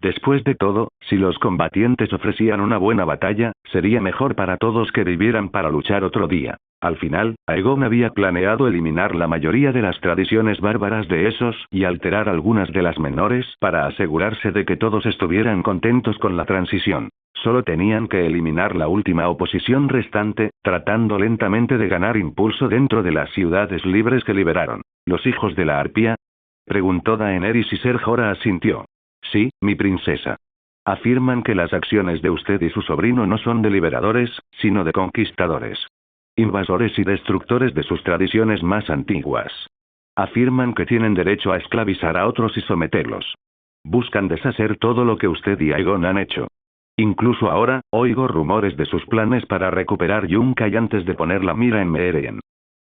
Después de todo, si los combatientes ofrecían una buena batalla, sería mejor para todos que vivieran para luchar otro día. Al final, Aegon había planeado eliminar la mayoría de las tradiciones bárbaras de esos y alterar algunas de las menores para asegurarse de que todos estuvieran contentos con la transición. Solo tenían que eliminar la última oposición restante, tratando lentamente de ganar impulso dentro de las ciudades libres que liberaron. ¿Los hijos de la arpía? Preguntó Daenerys y Ser Jorah asintió. Sí, mi princesa. Afirman que las acciones de usted y su sobrino no son de liberadores, sino de conquistadores. Invasores y destructores de sus tradiciones más antiguas. Afirman que tienen derecho a esclavizar a otros y someterlos. Buscan deshacer todo lo que usted y Aegon han hecho. Incluso ahora, oigo rumores de sus planes para recuperar Yunkai antes de poner la mira en Meereen.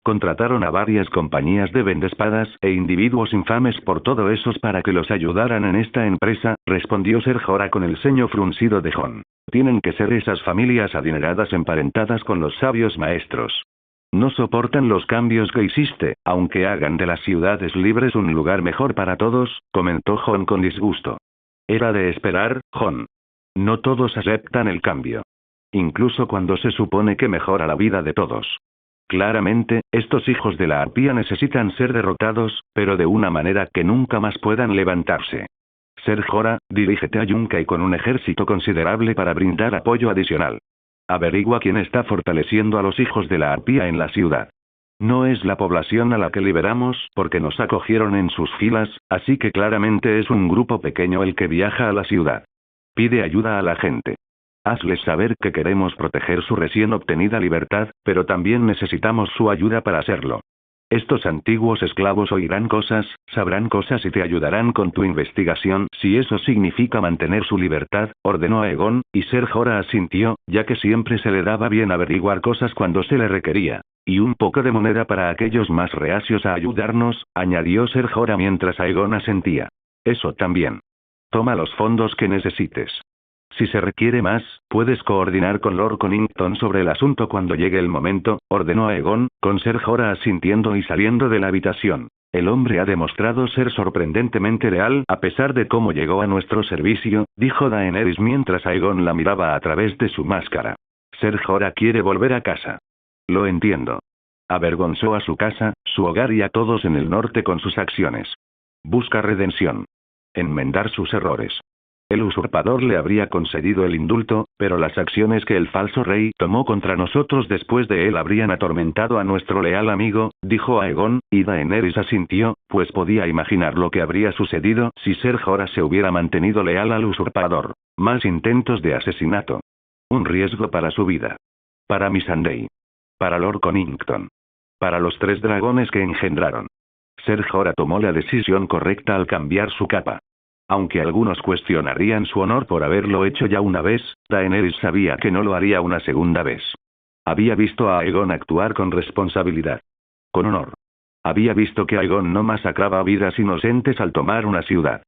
Contrataron a varias compañías de vendespadas e individuos infames por todo esos para que los ayudaran en esta empresa, respondió Ser Jorah con el ceño fruncido de Jon. Tienen que ser esas familias adineradas emparentadas con los sabios maestros. No soportan los cambios que hiciste, aunque hagan de las ciudades libres un lugar mejor para todos, comentó Jon con disgusto. Era de esperar, Jon. No todos aceptan el cambio. Incluso cuando se supone que mejora la vida de todos. Claramente, estos hijos de la arpía necesitan ser derrotados, pero de una manera que nunca más puedan levantarse. Ser Jorah, dirígete a Yunkai con un ejército considerable para brindar apoyo adicional. Averigua quién está fortaleciendo a los hijos de la arpía en la ciudad. No es la población a la que liberamos porque nos acogieron en sus filas, así que claramente es un grupo pequeño el que viaja a la ciudad. Pide ayuda a la gente. Hazles saber que queremos proteger su recién obtenida libertad, pero también necesitamos su ayuda para hacerlo. Estos antiguos esclavos oirán cosas, sabrán cosas y te ayudarán con tu investigación si eso significa mantener su libertad, ordenó Aegon, y Ser Jorah asintió, ya que siempre se le daba bien averiguar cosas cuando se le requería. Y un poco de moneda para aquellos más reacios a ayudarnos, añadió Ser Jorah mientras Aegon asentía. Eso también. Toma los fondos que necesites. Si se requiere más, puedes coordinar con Lord Connington sobre el asunto cuando llegue el momento, ordenó Aegon, con Ser Jorah asintiendo y saliendo de la habitación. El hombre ha demostrado ser sorprendentemente leal a pesar de cómo llegó a nuestro servicio, dijo Daenerys mientras Aegon la miraba a través de su máscara. Ser Jorah quiere volver a casa. Lo entiendo. Avergonzó a su casa, su hogar y a todos en el norte con sus acciones. Busca redención. Enmendar sus errores. El usurpador le habría concedido el indulto, pero las acciones que el falso rey tomó contra nosotros después de él habrían atormentado a nuestro leal amigo, dijo Aegon, y Daenerys asintió, pues podía imaginar lo que habría sucedido si Ser Jorah se hubiera mantenido leal al usurpador. Más intentos de asesinato. Un riesgo para su vida. Para Missandei. Para Lord Connington. Para los 3 dragones que engendraron. Ser Jorah tomó la decisión correcta al cambiar su capa. Aunque algunos cuestionarían su honor por haberlo hecho ya una vez, Daenerys sabía que no lo haría una segunda vez. Había visto a Aegon actuar con responsabilidad. Con honor. Había visto que Aegon no masacraba vidas inocentes al tomar una ciudad.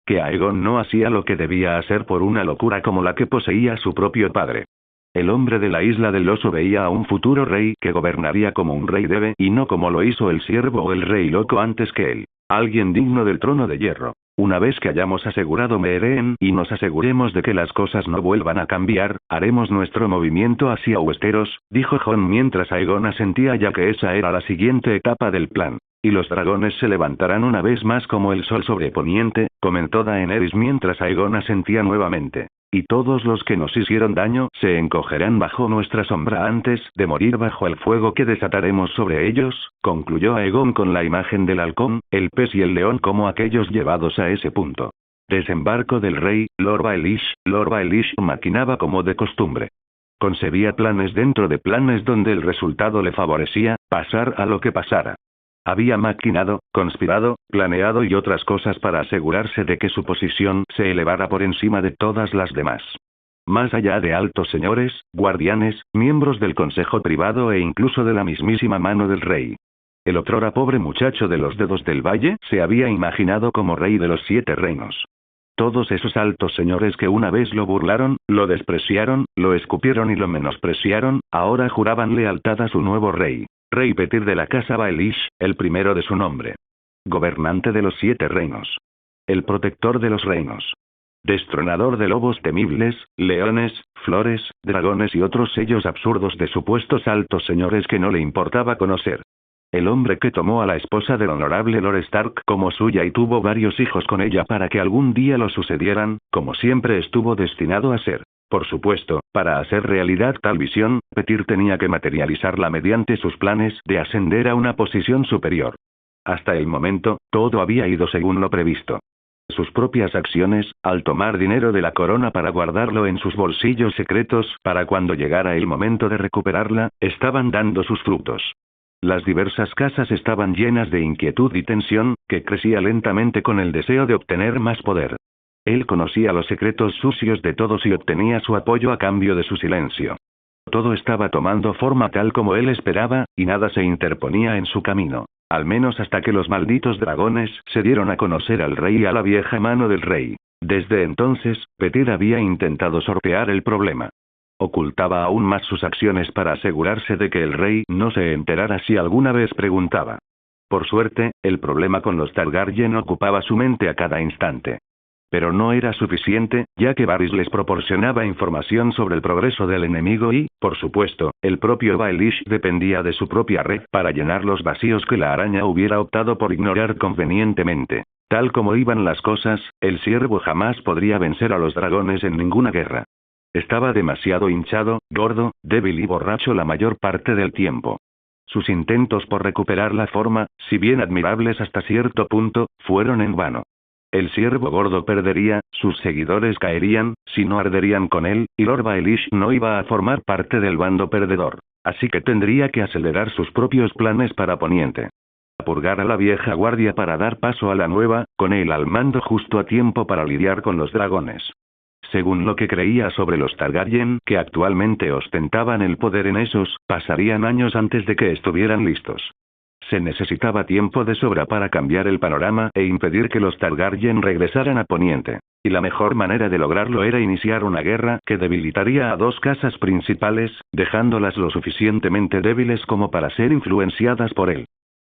Que Aegon no hacía lo que debía hacer por una locura como la que poseía su propio padre. El hombre de la isla del oso veía a un futuro rey que gobernaría como un rey debe y no como lo hizo el siervo o el rey loco antes que él. Alguien digno del trono de hierro. Una vez que hayamos asegurado Meereen y nos aseguremos de que las cosas no vuelvan a cambiar, haremos nuestro movimiento hacia Westeros, dijo Jon mientras Aegon asentía ya que esa era la siguiente etapa del plan. Y los dragones se levantarán una vez más como el sol sobre poniente, comentó Daenerys mientras Aegon asentía nuevamente. Y todos los que nos hicieron daño se encogerán bajo nuestra sombra antes de morir bajo el fuego que desataremos sobre ellos, concluyó Aegon con la imagen del halcón, el pez y el león como aquellos llevados a ese punto. Desembarco del rey, Lord Baelish maquinaba como de costumbre. Concebía planes dentro de planes donde el resultado le favorecía, pasar a lo que pasara. Había maquinado, conspirado, planeado y otras cosas para asegurarse de que su posición se elevara por encima de todas las demás. Más allá de altos señores, guardianes, miembros del consejo privado e incluso de la mismísima mano del rey. El otrora pobre muchacho de los dedos del valle se había imaginado como rey de los 7 reinos. Todos esos altos señores que una vez lo burlaron, lo despreciaron, lo escupieron y lo menospreciaron, ahora juraban lealtad a su nuevo rey. Rey Petyr de la casa Baelish, el primero de su nombre. Gobernante de los 7 reinos. El protector de los reinos. Destronador de lobos temibles, leones, flores, dragones y otros sellos absurdos de supuestos altos señores que no le importaba conocer. El hombre que tomó a la esposa del honorable Lord Stark como suya y tuvo varios hijos con ella para que algún día lo sucedieran, como siempre estuvo destinado a ser. Por supuesto, para hacer realidad tal visión, Petyr tenía que materializarla mediante sus planes de ascender a una posición superior. Hasta el momento, todo había ido según lo previsto. Sus propias acciones, al tomar dinero de la corona para guardarlo en sus bolsillos secretos para cuando llegara el momento de recuperarla, estaban dando sus frutos. Las diversas casas estaban llenas de inquietud y tensión, que crecía lentamente con el deseo de obtener más poder. Él conocía los secretos sucios de todos y obtenía su apoyo a cambio de su silencio. Todo estaba tomando forma tal como él esperaba, y nada se interponía en su camino. Al menos hasta que los malditos dragones se dieron a conocer al rey y a la vieja mano del rey. Desde entonces, Petyr había intentado sortear el problema. Ocultaba aún más sus acciones para asegurarse de que el rey no se enterara si alguna vez preguntaba. Por suerte, el problema con los Targaryen ocupaba su mente a cada instante. Pero no era suficiente, ya que Varys les proporcionaba información sobre el progreso del enemigo y, por supuesto, el propio Baelish dependía de su propia red para llenar los vacíos que la araña hubiera optado por ignorar convenientemente. Tal como iban las cosas, el siervo jamás podría vencer a los dragones en ninguna guerra. Estaba demasiado hinchado, gordo, débil y borracho la mayor parte del tiempo. Sus intentos por recuperar la forma, si bien admirables hasta cierto punto, fueron en vano. El siervo gordo perdería, sus seguidores caerían, si no arderían con él, y Lord Baelish no iba a formar parte del bando perdedor. Así que tendría que acelerar sus propios planes para Poniente. Purgar a la vieja guardia para dar paso a la nueva, con él al mando justo a tiempo para lidiar con los dragones. Según lo que creía sobre los Targaryen, que actualmente ostentaban el poder en esos, pasarían años antes de que estuvieran listos. Se necesitaba tiempo de sobra para cambiar el panorama e impedir que los Targaryen regresaran a Poniente. Y la mejor manera de lograrlo era iniciar una guerra que debilitaría a dos casas principales, dejándolas lo suficientemente débiles como para ser influenciadas por él.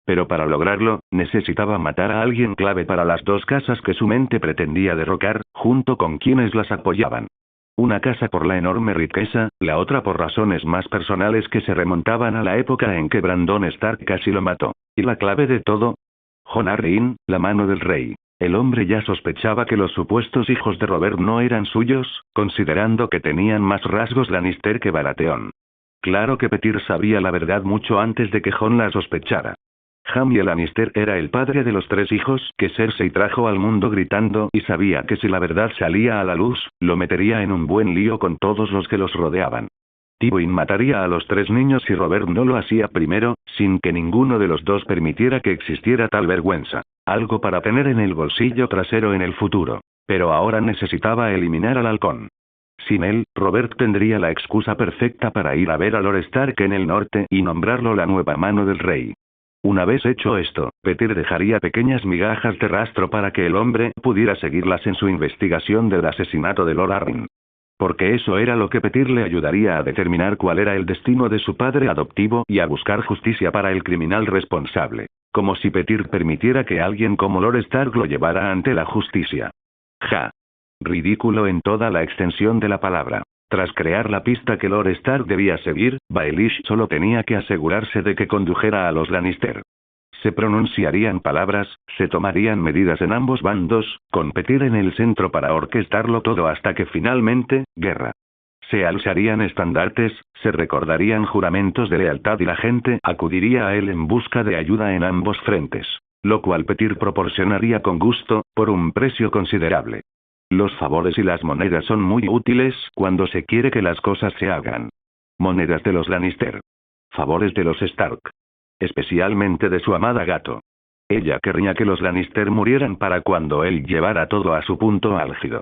Pero para lograrlo, necesitaba matar a alguien clave para las dos casas que su mente pretendía derrocar, junto con quienes las apoyaban. Una casa por la enorme riqueza, la otra por razones más personales que se remontaban a la época en que Brandon Stark casi lo mató. ¿Y la clave de todo? Jon Arryn, la mano del rey. El hombre ya sospechaba que los supuestos hijos de Robert no eran suyos, considerando que tenían más rasgos Lannister que Baratheon. Claro que Petyr sabía la verdad mucho antes de que Jon la sospechara. Jaime Lannister era el padre de los 3 hijos que Cersei trajo al mundo gritando y sabía que si la verdad salía a la luz, lo metería en un buen lío con todos los que los rodeaban. Tywin mataría a los 3 niños si Robert no lo hacía primero, sin que ninguno de los dos permitiera que existiera tal vergüenza. Algo para tener en el bolsillo trasero en el futuro. Pero ahora necesitaba eliminar al halcón. Sin él, Robert tendría la excusa perfecta para ir a ver a Lord Stark en el norte y nombrarlo la nueva mano del rey. Una vez hecho esto, Petyr dejaría pequeñas migajas de rastro para que el hombre pudiera seguirlas en su investigación del asesinato de Lord Arryn. Porque eso era lo que Petyr le ayudaría a determinar cuál era el destino de su padre adoptivo y a buscar justicia para el criminal responsable. Como si Petyr permitiera que alguien como Lord Stark lo llevara ante la justicia. Ja. Ridículo en toda la extensión de la palabra. Tras crear la pista que Lord Stark debía seguir, Baelish solo tenía que asegurarse de que condujera a los Lannister. Se pronunciarían palabras, se tomarían medidas en ambos bandos, con Petyr en el centro para orquestarlo todo hasta que finalmente, guerra. Se alzarían estandartes, se recordarían juramentos de lealtad y la gente acudiría a él en busca de ayuda en ambos frentes. Lo cual Petyr proporcionaría con gusto, por un precio considerable. Los favores y las monedas son muy útiles cuando se quiere que las cosas se hagan. Monedas de los Lannister. Favores de los Stark. Especialmente de su amada gato. Ella querría que los Lannister murieran para cuando él llevara todo a su punto álgido.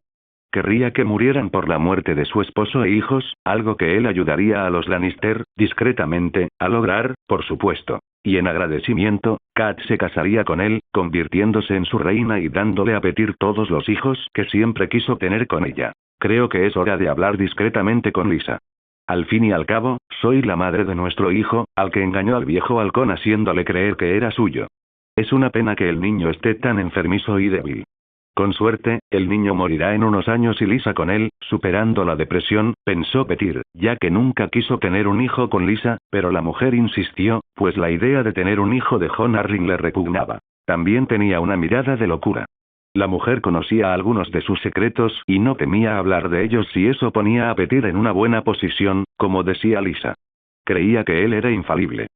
Querría que murieran por la muerte de su esposo e hijos, algo que él ayudaría a los Lannister, discretamente, a lograr, por supuesto. Y en agradecimiento, Kat se casaría con él, convirtiéndose en su reina y dándole a Petyr todos los hijos que siempre quiso tener con ella. Creo que es hora de hablar discretamente con Lysa. Al fin y al cabo, soy la madre de nuestro hijo, al que engañó al viejo halcón haciéndole creer que era suyo. Es una pena que el niño esté tan enfermizo y débil. Con suerte, el niño morirá en unos años y Lysa con él, superando la depresión, pensó Petyr, ya que nunca quiso tener un hijo con Lysa, pero la mujer insistió, pues la idea de tener un hijo de Jon Arryn le repugnaba. También tenía una mirada de locura. La mujer conocía algunos de sus secretos y no temía hablar de ellos si eso ponía a Petyr en una buena posición, como decía Lysa. Creía que él era infalible.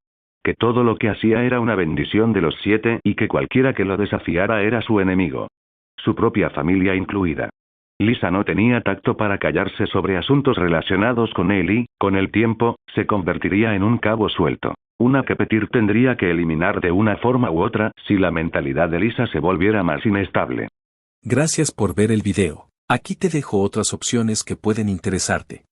Que todo lo que hacía era una bendición de los 7 y que cualquiera que lo desafiara era su enemigo. Su propia familia incluida. Lysa no tenía tacto para callarse sobre asuntos relacionados con él y, con el tiempo, se convertiría en un cabo suelto. Una que Petyr tendría que eliminar de una forma u otra si la mentalidad de Lysa se volviera más inestable. Gracias por ver el video. Aquí te dejo otras opciones que pueden interesarte.